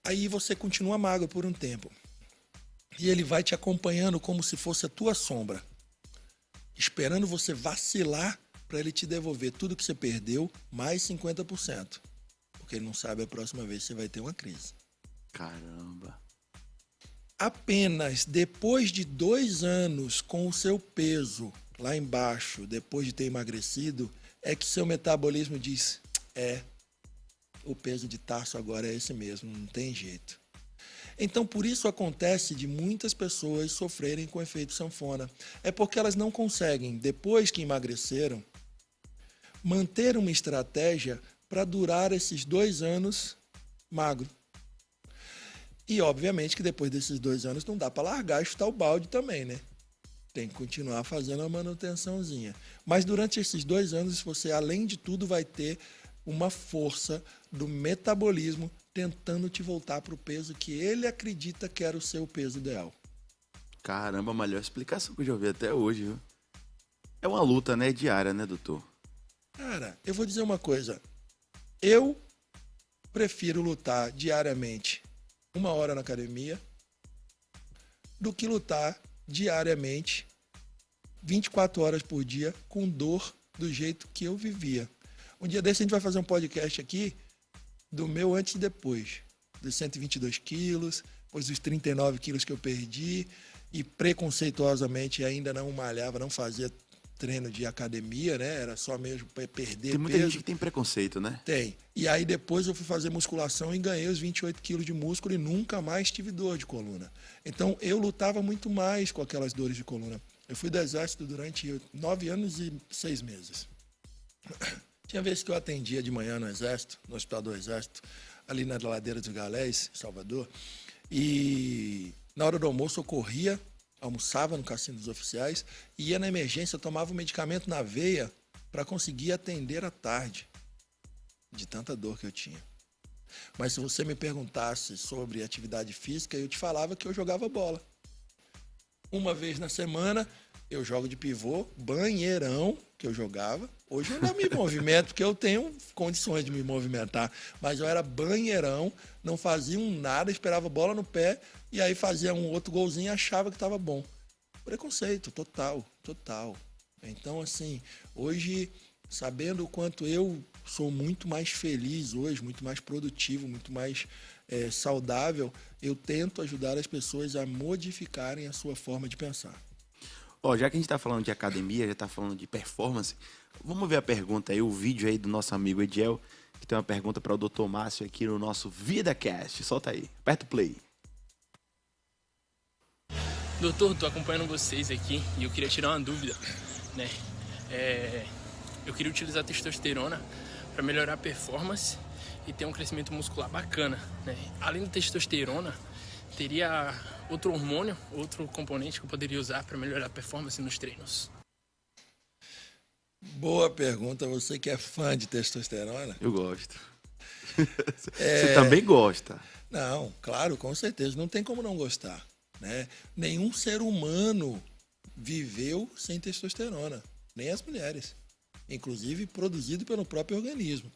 Aí você continua magro por um tempo. E ele vai te acompanhando como se fosse a tua sombra, esperando você vacilar para ele te devolver tudo que você perdeu, mais 50%. Porque ele não sabe a próxima vez você vai ter uma crise. Caramba. Apenas depois de 2 anos com o seu peso lá embaixo, depois de ter emagrecido, é que seu metabolismo diz: o peso de Tarso agora é esse mesmo, não tem jeito. Então, por isso acontece de muitas pessoas sofrerem com efeito sanfona. É porque elas não conseguem, depois que emagreceram, manter uma estratégia para durar esses 2 anos magro. E, obviamente, que depois desses 2 anos não dá para largar e chutar o balde também, né? tem que continuar fazendo a manutençãozinha. Mas durante esses 2 anos, você, além de tudo, vai ter uma força do metabolismo tentando te voltar para o peso que ele acredita que era o seu peso ideal. Caramba, a melhor explicação que eu já ouvi até hoje, viu? É uma luta, né? Diária, né, doutor? Cara, eu vou dizer uma coisa. Eu prefiro lutar diariamente 1 hora na academia do que lutar diariamente 24 horas por dia com dor do jeito que eu vivia. Um dia desse a gente vai fazer um podcast aqui do meu antes e depois. Dos 122 quilos, depois dos 39 quilos que eu perdi e preconceituosamente ainda não malhava, não fazia treino de academia, né? Era só mesmo perder Tem muita peso. gente que tem preconceito, né? Tem. E aí depois eu fui fazer musculação e ganhei os 28 quilos de músculo e nunca mais tive dor de coluna. Então eu lutava muito mais com aquelas dores de coluna. Eu fui do exército durante 9 anos e 6 meses. Tinha vezes que eu atendia de manhã no exército, no hospital do exército, ali na ladeira dos Galés, em Salvador. E na hora do almoço eu corria, almoçava no cassino dos oficiais, ia na emergência, tomava um medicamento na veia para conseguir atender à tarde, de tanta dor que eu tinha. Mas se você me perguntasse sobre atividade física, eu te falava que eu jogava bola. Uma vez na semana, eu jogo de pivô, banheirão, que eu jogava. Hoje eu não me movimento, porque eu tenho condições de me movimentar. Mas eu era banheirão, não fazia nada, esperava a bola no pé, e aí fazia um outro golzinho e achava que estava bom. Preconceito, total, total. Então, assim, hoje, sabendo o quanto eu sou muito mais feliz hoje, muito mais produtivo, muito mais saudável, eu tento ajudar as pessoas a modificarem a sua forma de pensar. Ó, já que a gente tá falando de academia, já tá falando de performance, vamos ver a pergunta aí, o vídeo aí do nosso amigo Ediel, que tem uma pergunta para o Dr. Márcio aqui no nosso VidaCast. Solta aí, aperta o play. Doutor, tô acompanhando vocês aqui e eu queria tirar uma dúvida, né? Eu queria utilizar testosterona para melhorar a performance e ter um crescimento muscular bacana, né? Além da testosterona, teria outro hormônio, outro componente que eu poderia usar para melhorar a performance nos treinos? Boa pergunta. Você que é fã de testosterona? Eu gosto. Você também gosta? Não, claro, com certeza. Não tem como não gostar, né? Nenhum ser humano viveu sem testosterona, nem as mulheres, inclusive produzido pelo próprio organismo.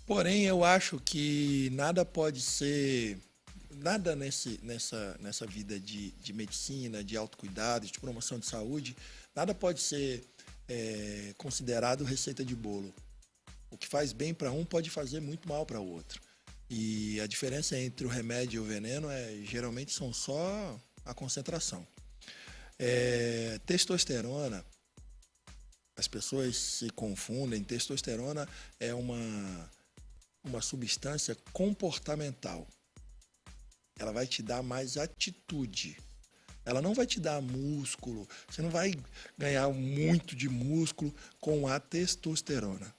Porém, eu acho que nada pode ser... Nada nessa vida de medicina, de autocuidado, de promoção de saúde, nada pode ser considerado receita de bolo. O que faz bem para um pode fazer muito mal para o outro. E a diferença entre o remédio e o veneno geralmente são só a concentração. Testosterona, as pessoas se confundem. Testosterona é uma substância comportamental. Ela vai te dar mais atitude. Ela não vai te dar músculo. Você não vai ganhar muito de músculo com a testosterona,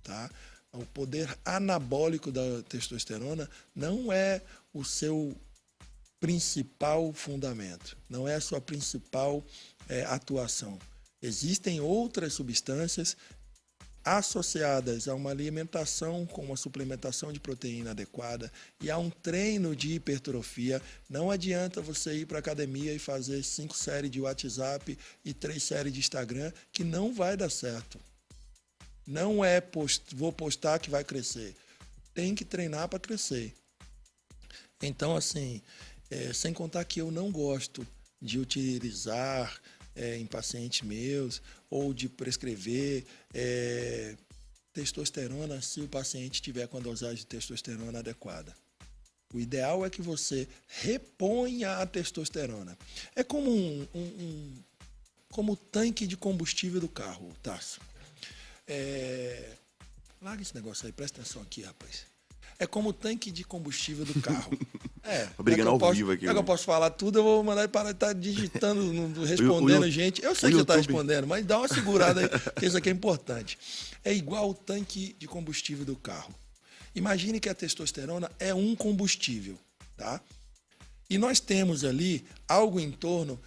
tá? O poder anabólico da testosterona não é o seu principal fundamento, não é a sua principal atuação. Existem outras substâncias associadas a uma alimentação com uma suplementação de proteína adequada e a um treino de hipertrofia. Não adianta você ir para a academia e fazer 5 séries de WhatsApp e 3 séries de Instagram, que não vai dar certo. Não vou postar que vai crescer. Tem que treinar para crescer. Então, assim, sem contar que eu não gosto de utilizar em pacientes meus ou de prescrever testosterona se o paciente tiver com a dosagem de testosterona adequada. O ideal é que você reponha a testosterona. É como como o tanque de combustível do carro, Tarso. Larga esse negócio aí, presta atenção aqui, rapaz. É como o tanque de combustível do carro. Brigando ao vivo aqui. Já que eu posso falar tudo, eu vou mandar ele parar de estar digitando, respondendo gente. Eu sei que você está respondendo, mas dá uma segurada aí, porque isso aqui é importante. É igual o tanque de combustível do carro. Imagine que a testosterona é um combustível, tá? E nós temos ali algo em torno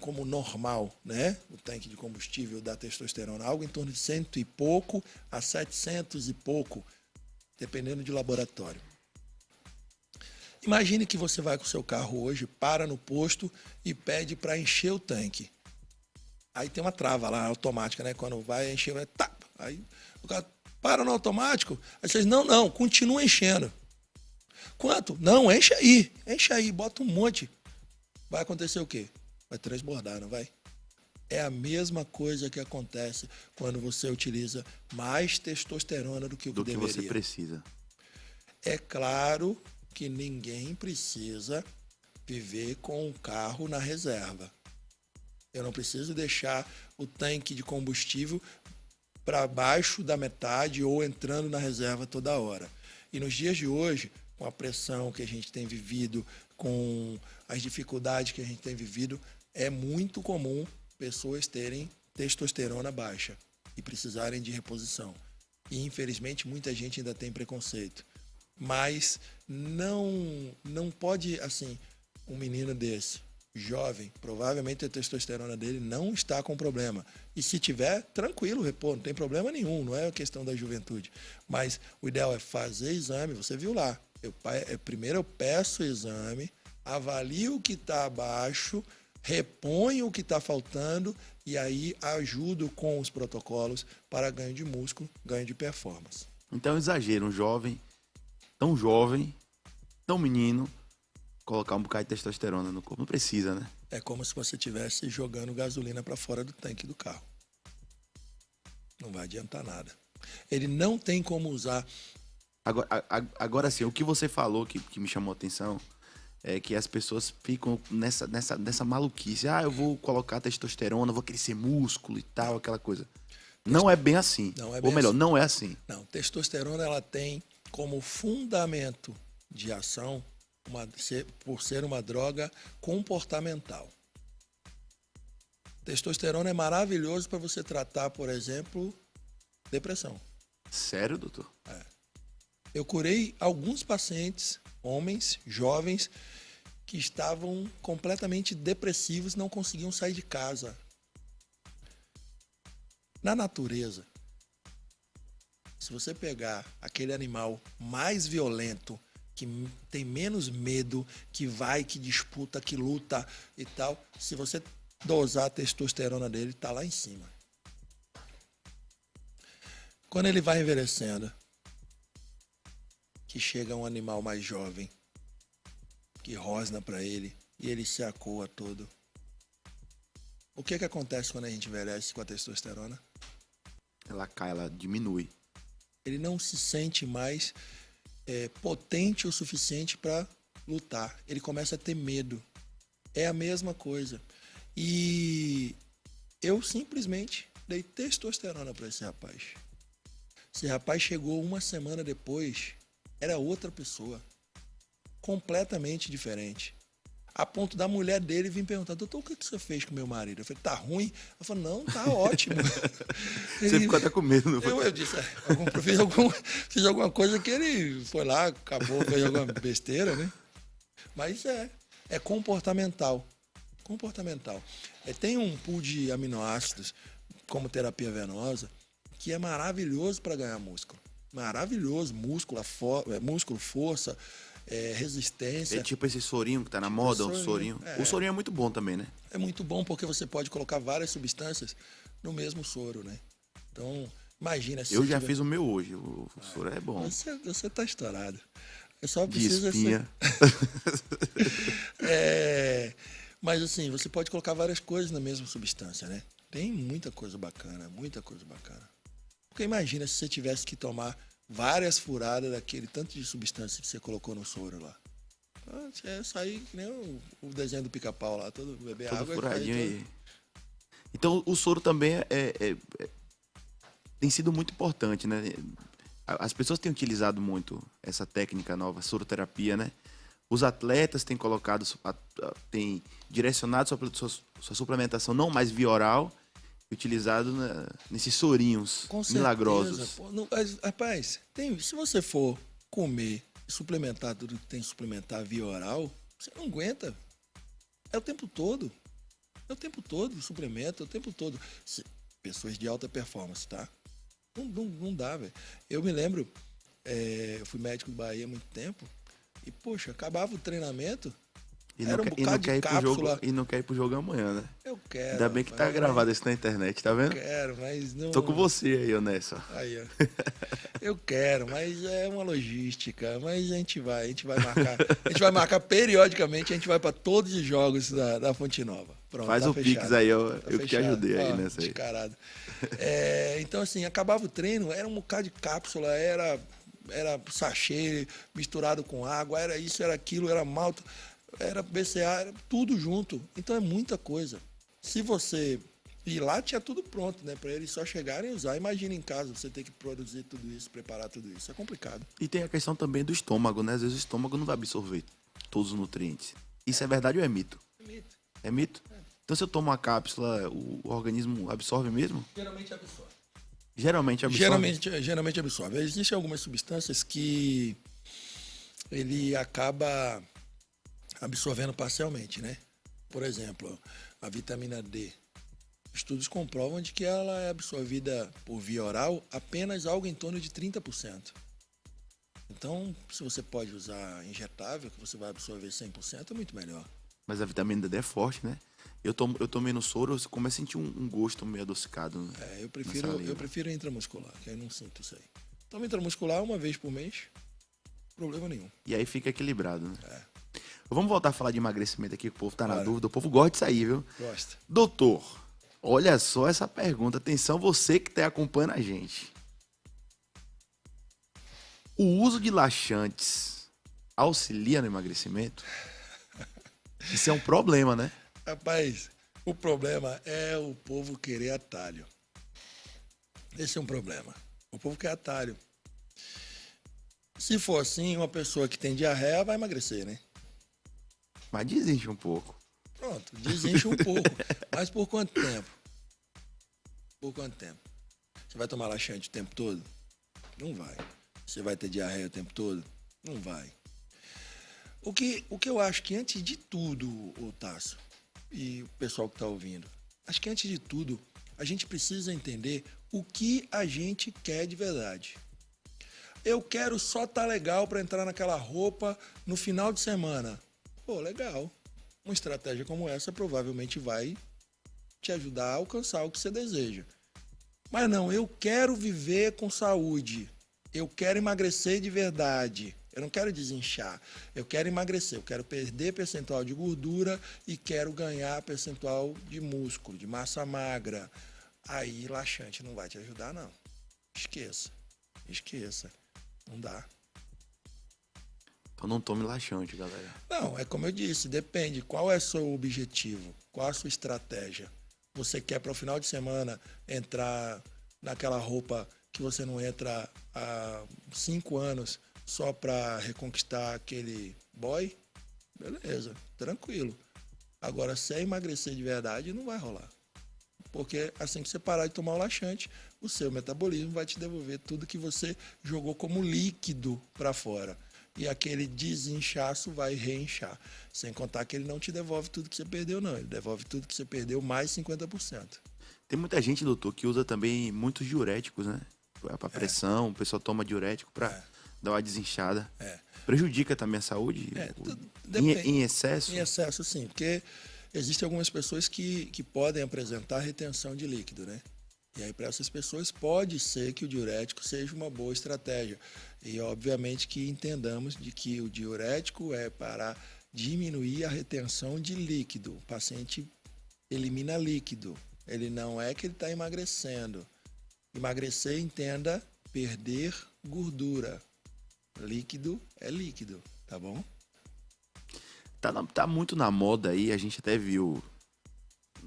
como normal, né? O tanque de combustível da testosterona, algo em torno de 100 e pouco a 700 e pouco, dependendo de laboratório. Imagine que você vai com o seu carro hoje, para no posto e pede para encher o tanque. Aí tem uma trava lá automática, né? Quando vai encher, vai tap. Aí o cara para no automático. Aí vocês, não, continua enchendo. Quanto? Não, enche aí, bota um monte. Vai acontecer o quê? Vai transbordar, não vai? É a mesma coisa que acontece quando você utiliza mais testosterona do que deveria. você precisa. É claro que ninguém precisa viver com um carro na reserva. Eu não preciso deixar o tanque de combustível para baixo da metade ou entrando na reserva toda hora. E nos dias de hoje, com a pressão que a gente tem vivido, com as dificuldades que a gente tem vivido, é muito comum pessoas terem testosterona baixa e precisarem de reposição. E, infelizmente, muita gente ainda tem preconceito. Mas não pode, assim, um menino desse, jovem, provavelmente a testosterona dele não está com problema. E se tiver, tranquilo, repor, não tem problema nenhum, não é questão da juventude. Mas o ideal é fazer exame, você viu lá. Primeiro eu peço o exame, avalio o que está abaixo, reponho o que está faltando e aí ajudo com os protocolos para ganho de músculo, ganho de performance. Então, exagero, um jovem, tão menino, colocar um bocado de testosterona no corpo. Não precisa, né? É como se você estivesse jogando gasolina para fora do tanque do carro. Não vai adiantar nada. Ele não tem como usar. Agora sim, o que você falou que me chamou a atenção é que as pessoas ficam nessa maluquice. Eu vou colocar testosterona, vou crescer músculo e tal, aquela coisa. Não é bem assim. Ou melhor, não é assim. Não, testosterona ela tem como fundamento de ação por ser uma droga comportamental. Testosterona é maravilhoso para você tratar, por exemplo, depressão. Sério, doutor? Eu curei alguns pacientes, homens, jovens, que estavam completamente depressivos, não conseguiam sair de casa. Na natureza, se você pegar aquele animal mais violento, que tem menos medo, que vai, que disputa, que luta e tal, se você dosar a testosterona dele, tá lá em cima. Quando ele vai envelhecendo, que chega um animal mais jovem, que rosna para ele e ele se acoa todo. O que acontece quando a gente envelhece com a testosterona? Ela cai, ela diminui. Ele não se sente mais potente o suficiente para lutar. Ele começa a ter medo. É a mesma coisa. E eu simplesmente dei testosterona para esse rapaz. Esse rapaz chegou uma semana depois, era outra pessoa. Completamente diferente. A ponto da mulher dele vir perguntar: doutor, o que você fez com meu marido? Eu falei: tá ruim? Eu falei: não, tá ótimo. Você ficou até com medo, não foi? Eu disse: fiz alguma coisa que ele foi lá, acabou, fez alguma besteira, né? Mas é comportamental. Comportamental. Tem um pool de aminoácidos, como terapia venosa, que é maravilhoso para ganhar músculo. Maravilhoso. Músculo, força, resistência. É tipo esse sorinho que tá na moda, um sorinho. O sorinho é muito bom também, né? É muito bom porque você pode colocar várias substâncias no mesmo soro, né? Então, imagina se eu já fiz o meu hoje. O soro é bom. Você tá estourado. Eu só De preciso espinha. Mas assim, você pode colocar várias coisas na mesma substância, né? Tem muita coisa bacana, muita coisa bacana. Porque imagina se você tivesse que tomar várias furadas daquele tanto de substância que você colocou no soro lá. Você ia sair que nem o desenho do Pica-Pau lá, todo beber Todo água. furadinho aí. Então o soro também tem sido muito importante, né? As pessoas têm utilizado muito essa técnica nova, soroterapia, né? Os atletas têm colocado, têm direcionado sua suplementação não mais via oral, utilizado nesses sorinhos milagrosos. Rapaz, se você for comer e suplementar tudo que tem que suplementar via oral, você não aguenta. É o tempo todo. É o tempo todo, suplemento, é o tempo todo. Pessoas de alta performance, tá? Não dá, velho. Eu me lembro, eu fui médico do Bahia há muito tempo, e, poxa, acabava o treinamento, era um bocado de cápsula. E não quer ir pro jogo amanhã, né? Eu quero. Ainda bem que tá gravado isso na internet, tá vendo? Eu quero, mas não... Tô com você aí, ô Nessa. Aí, ó. Eu quero, mas é uma logística. Mas a gente vai marcar. A gente vai marcar periodicamente, a gente vai para todos os jogos da Fonte Nova. Pronto, Faz tá o fechado. Pix aí, eu Tá que te fechado. ajudei aí Ó, nessa aí. descarado. Então, assim, acabava o treino, era um bocado de cápsula, era sachê misturado com água, era isso, era aquilo, era malta, era BCA, era tudo junto. Então é muita coisa. Se você... E lá tinha tudo pronto, né? Para eles só chegarem e usar. Imagina em casa você ter que produzir tudo isso, preparar tudo isso. É complicado. E tem a questão também do estômago, né? Às vezes o estômago não vai absorver todos os nutrientes. Isso é verdade ou é mito? É mito. É mito? Então se eu tomo uma cápsula, o organismo absorve mesmo? Geralmente absorve. Geralmente absorve? Geralmente absorve. Existem algumas substâncias que ele acaba absorvendo parcialmente, né? Por exemplo, a vitamina D. Estudos comprovam de que ela é absorvida por via oral apenas algo em torno de 30%. Então, se você pode usar injetável, que você vai absorver 100%, é muito melhor. Mas a vitamina D é forte, né? Eu tomei no soro, eu começo a sentir um gosto meio adocicado. Eu prefiro intramuscular, que aí não sinto isso aí. Então, intramuscular uma vez por mês, problema nenhum. E aí fica equilibrado, né? É. Vamos voltar a falar de emagrecimento aqui, que o povo tá na Claro. dúvida. O povo gosta de sair, viu? Gosta. Doutor, olha só essa pergunta. Atenção, você que está acompanhando a gente. O uso de laxantes auxilia no emagrecimento? Isso é um problema, né? Rapaz, o problema é o povo querer atalho. Esse é um problema. O povo quer atalho. Se for assim, uma pessoa que tem diarreia vai emagrecer, né? Mas desinche um pouco. Pronto, desinche um pouco. Mas por quanto tempo? Por quanto tempo? Você vai tomar laxante o tempo todo? Não vai. Você vai ter diarreia o tempo todo? Não vai. O que eu acho que antes de tudo, o Tasso, e o pessoal que está ouvindo, acho que antes de tudo, a gente precisa entender o que a gente quer de verdade. Eu quero só estar legal para entrar naquela roupa no final de semana. Pô, legal. Uma estratégia como essa provavelmente vai te ajudar a alcançar o que você deseja. Mas não, eu quero viver com saúde. Eu quero emagrecer de verdade. Eu não quero desinchar. Eu quero emagrecer. Eu quero perder percentual de gordura e quero ganhar percentual de músculo, de massa magra. Aí laxante não vai te ajudar, não. Esqueça. Esqueça. Não dá. Então não tome laxante, galera. Não, é como eu disse, depende. Qual é o seu objetivo? Qual a sua estratégia? Você quer para o final de semana entrar naquela roupa que você não entra há 5 anos só para reconquistar aquele boy? Beleza, tranquilo. Agora, se é emagrecer de verdade, não vai rolar. Porque assim que você parar de tomar o laxante, o seu metabolismo vai te devolver tudo que você jogou como líquido para fora. E aquele desinchaço vai reinchar. Sem contar que ele não te devolve tudo que você perdeu, não. Ele devolve tudo que você perdeu mais 50%. Tem muita gente, doutor, que usa também muitos diuréticos, né? Para pressão, o pessoal toma diurético para dar uma desinchada. Prejudica também a saúde? Em excesso? Em excesso, sim. Porque existem algumas pessoas que podem apresentar retenção de líquido, né? E aí, para essas pessoas, pode ser que o diurético seja uma boa estratégia. E, obviamente, que entendamos de que o diurético é para diminuir a retenção de líquido. O paciente elimina líquido. Ele não é que ele está emagrecendo. Emagrecer, entenda, perder gordura. Líquido é líquido, tá bom? Tá muito na moda aí, a gente até viu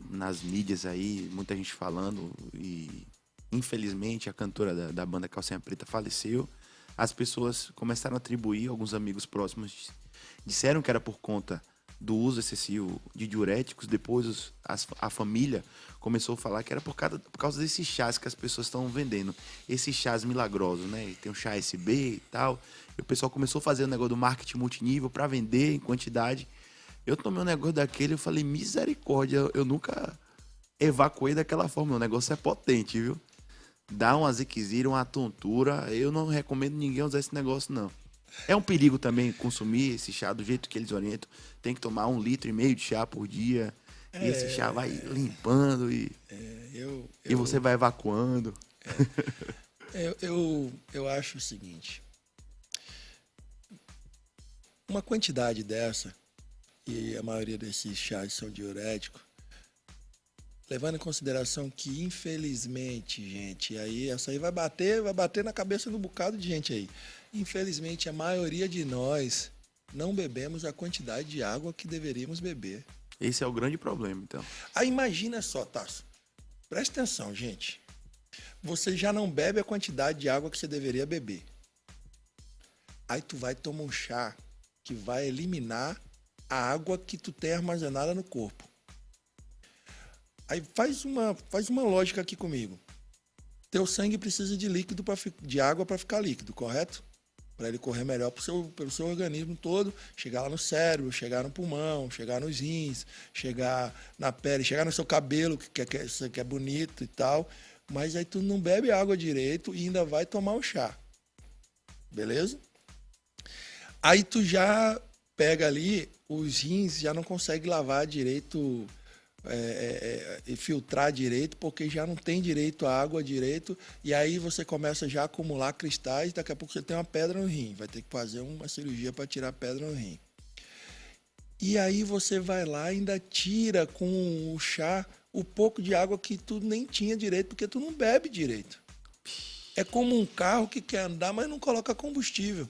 nas mídias aí, muita gente falando, e infelizmente a cantora da banda Calcinha Preta faleceu. As pessoas começaram a atribuir, alguns amigos próximos disseram que era por conta do uso excessivo de diuréticos. Depois a família começou a falar que era por causa desses chás que as pessoas estão vendendo. Esses chás milagrosos, né? Tem o chá SB e tal. E o pessoal começou a fazer o negócio do marketing multinível para vender em quantidade. Eu tomei um negócio daquele, eu falei, misericórdia, eu nunca evacuei daquela forma. O negócio é potente, viu? Dá uma ziquezira, uma tontura. Eu não recomendo ninguém usar esse negócio, não. É um perigo também consumir esse chá do jeito que eles orientam. Tem que tomar 1,5 litro de chá por dia. E esse chá vai limpando e você vai evacuando. Eu acho o seguinte. Uma quantidade dessa, e a maioria desses chás são diuréticos, levando em consideração que, infelizmente, gente, aí essa aí vai bater na cabeça de um bocado de gente aí. Infelizmente, a maioria de nós não bebemos a quantidade de água que deveríamos beber. Esse é o grande problema, então. Aí imagina só, Tasso. Presta atenção, gente. Você já não bebe a quantidade de água que você deveria beber. Aí tu vai tomar um chá que vai eliminar a água que tu tem armazenada no corpo. Aí faz uma lógica aqui comigo. Teu sangue precisa de líquido, de água para ficar líquido, correto? Para ele correr melhor pelo seu organismo todo, chegar lá no cérebro, chegar no pulmão, chegar nos rins, chegar na pele, chegar no seu cabelo, que é bonito e tal. Mas aí tu não bebe água direito e ainda vai tomar o chá. Beleza? Aí tu já pega ali, os rins já não consegue lavar direito, e filtrar direito, porque já não tem direito à água direito, e aí você começa já a acumular cristais, daqui a pouco você tem uma pedra no rim, vai ter que fazer uma cirurgia para tirar a pedra no rim. E aí você vai lá e ainda tira com o chá o pouco de água que tu nem tinha direito, porque tu não bebe direito. É como um carro que quer andar, mas não coloca combustível.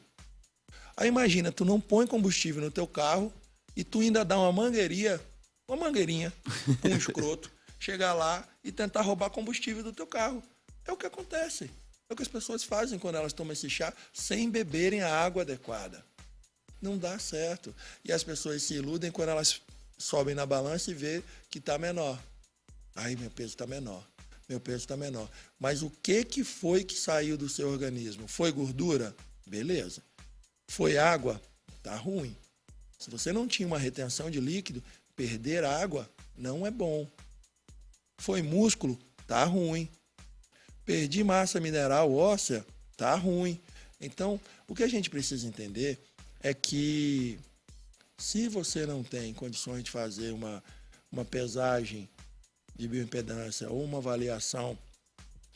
Aí imagina, tu não põe combustível no teu carro e tu ainda dá uma mangueirinha com um escroto, chegar lá e tentar roubar combustível do teu carro. É o que acontece. É o que as pessoas fazem quando elas tomam esse chá sem beberem a água adequada. Não dá certo. E as pessoas se iludem quando elas sobem na balança e vê que está menor. Aí meu peso está menor. Meu peso está menor. Mas o que foi que saiu do seu organismo? Foi gordura? Beleza. Foi água? Tá ruim. Se você não tinha uma retenção de líquido, perder água não é bom. Foi músculo? Tá ruim. Perdi massa mineral óssea? Tá ruim. Então, o que a gente precisa entender é que se você não tem condições de fazer uma pesagem de bioimpedância ou uma avaliação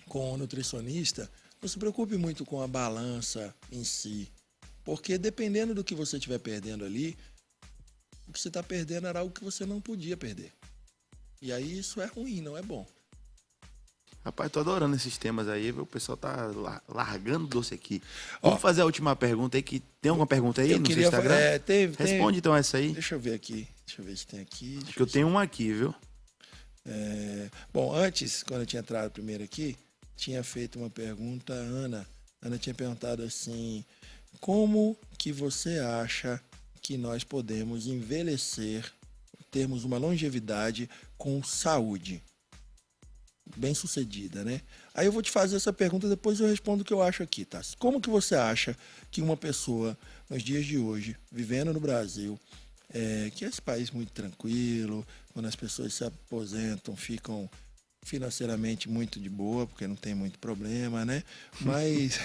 com o nutricionista, não se preocupe muito com a balança em si. Porque dependendo do que você estiver perdendo ali, o que você está perdendo era algo que você não podia perder. E aí isso é ruim, não é bom. Rapaz, tô adorando esses temas aí, viu? O pessoal tá largando doce aqui. Vamos fazer a última pergunta aí, que tem alguma pergunta aí no seu Instagram? Responde então essa aí. Deixa eu ver aqui. Deixa eu ver se tem aqui. Porque eu tenho uma aqui, viu? Bom, antes, quando eu tinha entrado primeiro aqui, tinha feito uma pergunta a Ana. Ana tinha perguntado assim: como que você acha que nós podemos envelhecer, termos uma longevidade com saúde? Bem-sucedida, né? Aí eu vou te fazer essa pergunta, depois eu respondo o que eu acho aqui, tá? Como que você acha que uma pessoa, nos dias de hoje, vivendo no Brasil, que é esse país muito tranquilo, quando as pessoas se aposentam, ficam financeiramente muito de boa, porque não tem muito problema, né? Mas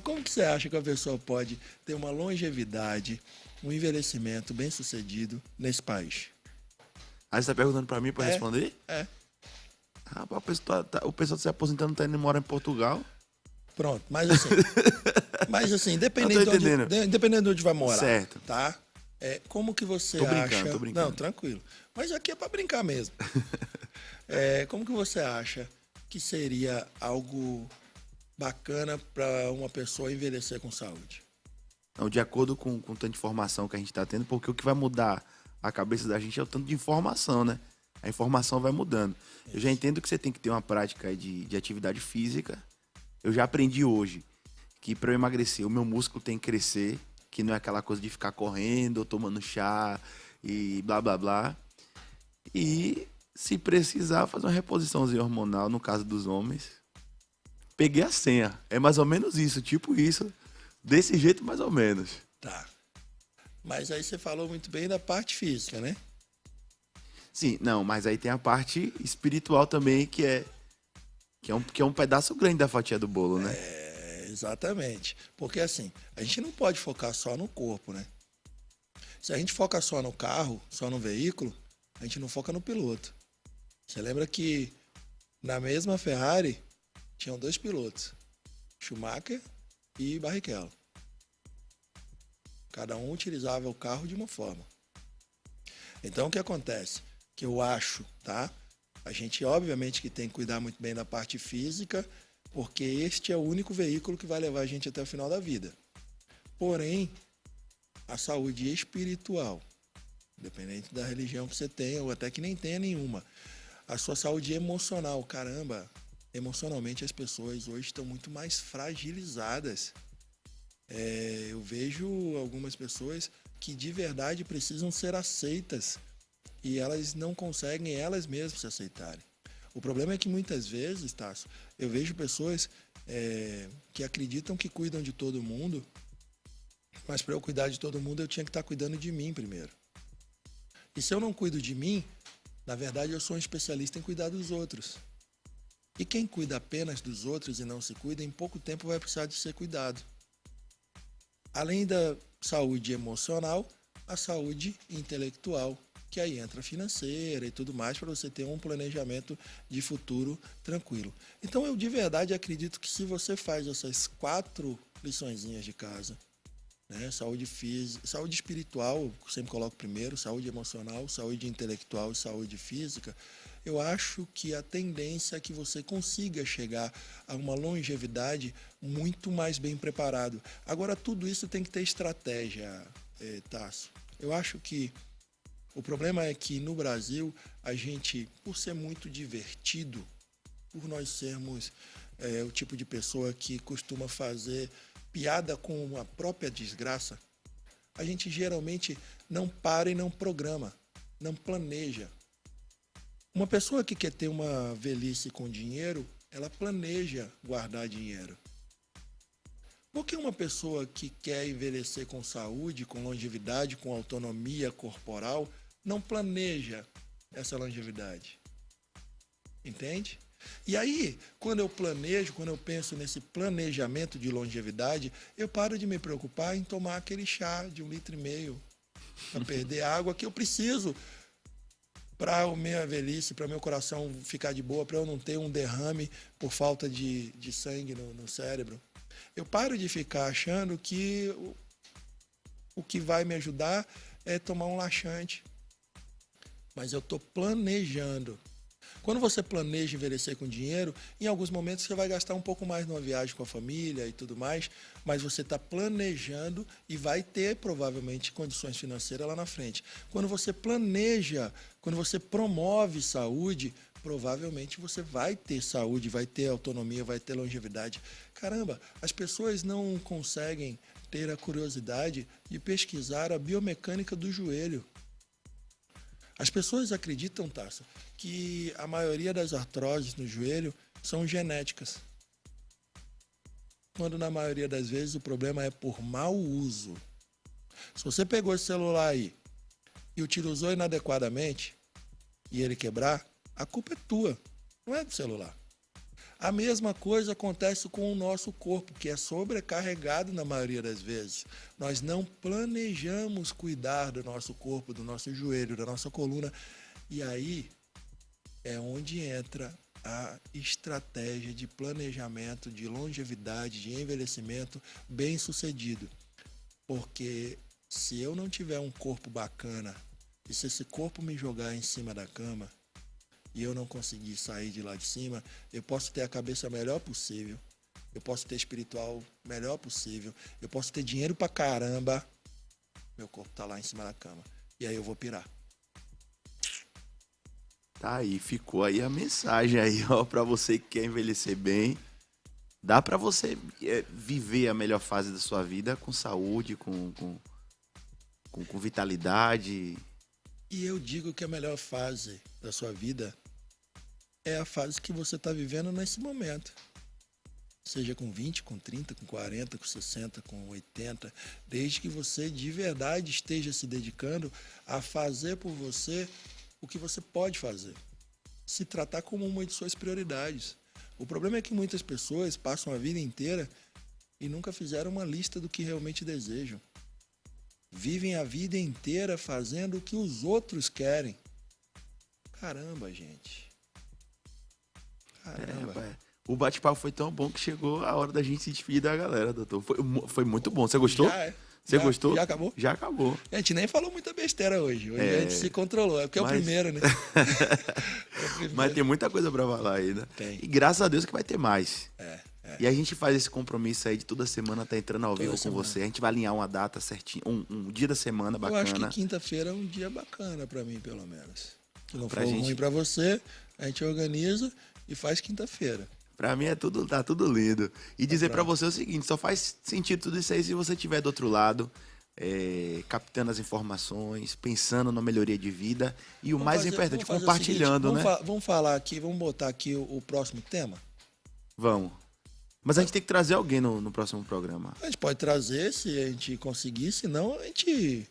como que você acha que a pessoa pode ter uma longevidade, um envelhecimento bem-sucedido nesse país? Aí você tá perguntando pra mim pra responder? É. Rapaz, o pessoal tá se aposentando, tá indo morar em Portugal. Pronto, mas assim, independente de onde vai morar, certo. Tá? Como que você tô acha... Tô brincando. Não, tranquilo. Mas aqui é para brincar mesmo. Como que você acha que seria algo bacana para uma pessoa envelhecer com saúde? Não, de acordo com o tanto de informação que a gente tá tendo, porque o que vai mudar a cabeça da gente é o tanto de informação, né? A informação vai mudando. Isso. Eu já entendo que você tem que ter uma prática de atividade física. Eu já aprendi hoje que para eu emagrecer, o meu músculo tem que crescer, que não é aquela coisa de ficar correndo, ou tomando chá e blá, blá, blá. E, se precisar, fazer uma reposiçãozinha hormonal, no caso dos homens. Peguei a senha. É mais ou menos isso, tipo isso. Desse jeito, mais ou menos. Tá. Mas aí você falou muito bem da parte física, né? Sim, não, mas aí tem a parte espiritual também, que é um pedaço grande da fatia do bolo, né? Exatamente. Porque assim, a gente não pode focar só no corpo, né? Se a gente foca só no carro, só no veículo, a gente não foca no piloto. Você lembra que na mesma Ferrari tinham 2 pilotos, Schumacher e Barrichello. Cada um utilizava o carro de uma forma. Então o que acontece? Que eu acho, tá? A gente obviamente que tem que cuidar muito bem da parte física, porque este é o único veículo que vai levar a gente até o final da vida. Porém, a saúde espiritual, independente da religião que você tenha, ou até que nem tenha nenhuma, a sua saúde emocional, caramba, emocionalmente as pessoas hoje estão muito mais fragilizadas. Eu vejo algumas pessoas que de verdade precisam ser aceitas e elas não conseguem elas mesmas se aceitarem. O problema é que muitas vezes, Tasso, eu vejo pessoas que acreditam que cuidam de todo mundo, mas para eu cuidar de todo mundo eu tinha que estar cuidando de mim primeiro. E se eu não cuido de mim, na verdade eu sou um especialista em cuidar dos outros. E quem cuida apenas dos outros e não se cuida, em pouco tempo vai precisar de ser cuidado. Além da saúde emocional, a saúde intelectual, que aí entra financeira e tudo mais, para você ter um planejamento de futuro tranquilo. Então eu de verdade acredito que se você faz essas 4 liçõezinhas de casa, né? Saúde física, saúde espiritual, eu sempre coloco primeiro, saúde emocional, saúde intelectual e saúde física, eu acho que a tendência é que você consiga chegar a uma longevidade muito mais bem preparado. Agora, tudo isso tem que ter estratégia, Tasso. Eu acho que o problema é que no Brasil, a gente, por ser muito divertido, por nós sermos o tipo de pessoa que costuma fazer piada com a própria desgraça, a gente geralmente não para e não programa, não planeja. Uma pessoa que quer ter uma velhice com dinheiro, ela planeja guardar dinheiro. Por que uma pessoa que quer envelhecer com saúde, com longevidade, com autonomia corporal, não planeja essa longevidade? Entende? E aí, quando eu planejo, quando eu penso nesse planejamento de longevidade, eu paro de me preocupar em tomar aquele chá de 1,5 litro para perder a água que eu preciso para a minha velhice, para meu coração ficar de boa, para eu não ter um derrame por falta de sangue no cérebro. Eu paro de ficar achando que o que vai me ajudar é tomar um laxante. Mas eu estou planejando. Quando você planeja envelhecer com dinheiro, em alguns momentos você vai gastar um pouco mais numa viagem com a família e tudo mais, mas você está planejando e vai ter provavelmente condições financeiras lá na frente. Quando você planeja, quando você promove saúde, provavelmente você vai ter saúde, vai ter autonomia, vai ter longevidade. Caramba, as pessoas não conseguem ter a curiosidade de pesquisar a biomecânica do joelho. As pessoas acreditam, Tasso, que a maioria das artroses no joelho são genéticas. Quando na maioria das vezes o problema é por mau uso. Se você pegou esse celular aí e utilizou inadequadamente e ele quebrar, a culpa é tua, não é do celular. A mesma coisa acontece com o nosso corpo, que é sobrecarregado na maioria das vezes. Nós não planejamos cuidar do nosso corpo, do nosso joelho, da nossa coluna. E aí é onde entra a estratégia de planejamento, de longevidade, de envelhecimento bem sucedido. Porque se eu não tiver um corpo bacana, e se esse corpo me jogar em cima da cama, e eu não conseguir sair de lá de cima, eu posso ter a cabeça melhor possível, eu posso ter espiritual melhor possível, eu posso ter dinheiro pra caramba, meu corpo tá lá em cima da cama. E aí eu vou pirar. Tá aí, ficou aí a mensagem aí, ó, pra você que quer envelhecer bem. Dá pra você viver a melhor fase da sua vida com saúde, com vitalidade. E eu digo que a melhor fase da sua vida é a fase que você está vivendo nesse momento. Seja com 20, com 30, com 40, com 60, com 80, desde que você de verdade esteja se dedicando a fazer por você o que você pode fazer. Se tratar como uma de suas prioridades. O problema é que muitas pessoas passam a vida inteira e nunca fizeram uma lista do que realmente desejam. Vivem a vida inteira fazendo o que os outros querem. Caramba, gente. Caramba. Rapaz, o bate-papo foi tão bom que chegou a hora da gente se despedir da galera, doutor. Foi muito bom. Você gostou? Você gostou? Já acabou? Já acabou. A gente nem falou muita besteira hoje. Hoje a gente se controlou. É porque é o primeiro, né? Mas tem muita coisa pra falar ainda. Tem. E graças a Deus que vai ter mais. É. E a gente faz esse compromisso aí de toda semana tá entrando ao vivo com semana. você. A gente vai alinhar uma data certinha, um dia da semana Eu bacana. acho que quinta-feira é um dia bacana pra mim, pelo menos. Se não Pra for gente. ruim pra você, a gente organiza e faz quinta-feira. Pra mim tá tudo lindo. E dizer pra você o seguinte, só faz sentido tudo isso aí se você estiver do outro lado, captando as informações, pensando na melhoria de vida e o mais importante, compartilhando, né? Vamos falar aqui, vamos botar aqui o próximo tema? Vamos. Mas a gente tem que trazer alguém no próximo programa. A gente pode trazer, se a gente conseguir, senão a gente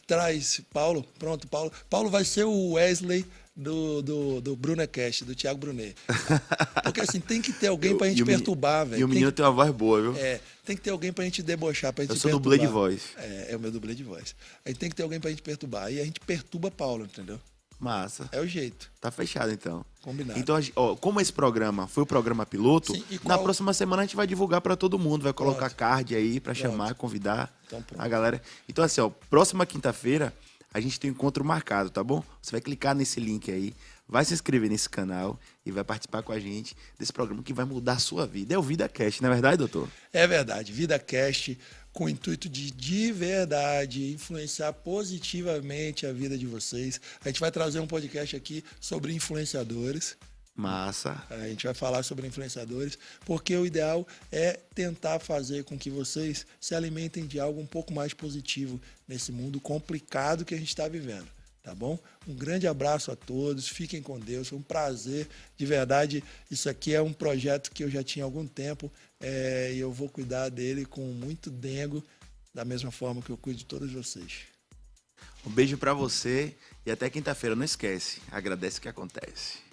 traz Paulo. Pronto, Paulo vai ser o Wesley do Brunecast, do Thiago Brunet. Porque assim, tem que ter alguém pra gente perturbar, velho. E o menino tem uma voz boa, viu? Tem que ter alguém pra gente debochar, pra gente Eu sou perturbar. dublê de voz. É o meu dublê de voz. A gente tem que ter alguém pra gente perturbar. E a gente perturba Paulo, entendeu? Massa. É o jeito. Tá fechado, então. Combinado. Então, como esse programa foi o programa piloto, Sim, e na qual- próxima semana a gente vai divulgar pra todo mundo, vai colocar Pronto. card aí pra chamar, convidar Então, pronto. a galera. Então, assim, próxima quinta-feira a gente tem um encontro marcado, tá bom? Você vai clicar nesse link aí, vai se inscrever nesse canal e vai participar com a gente desse programa que vai mudar a sua vida. É o VidaCast, não é verdade, doutor? É verdade. VidaCast, com o intuito de verdade influenciar positivamente a vida de vocês. A gente vai trazer um podcast aqui sobre influenciadores. Massa. A gente vai falar sobre influenciadores, porque o ideal é tentar fazer com que vocês se alimentem de algo um pouco mais positivo nesse mundo complicado que a gente está vivendo. Tá bom? Um grande abraço a todos, fiquem com Deus, foi um prazer, de verdade. Isso aqui é um projeto que eu já tinha há algum tempo e eu vou cuidar dele com muito dengo, da mesma forma que eu cuido de todos vocês. Um beijo pra você e até quinta-feira. Não esquece, agradece o que acontece.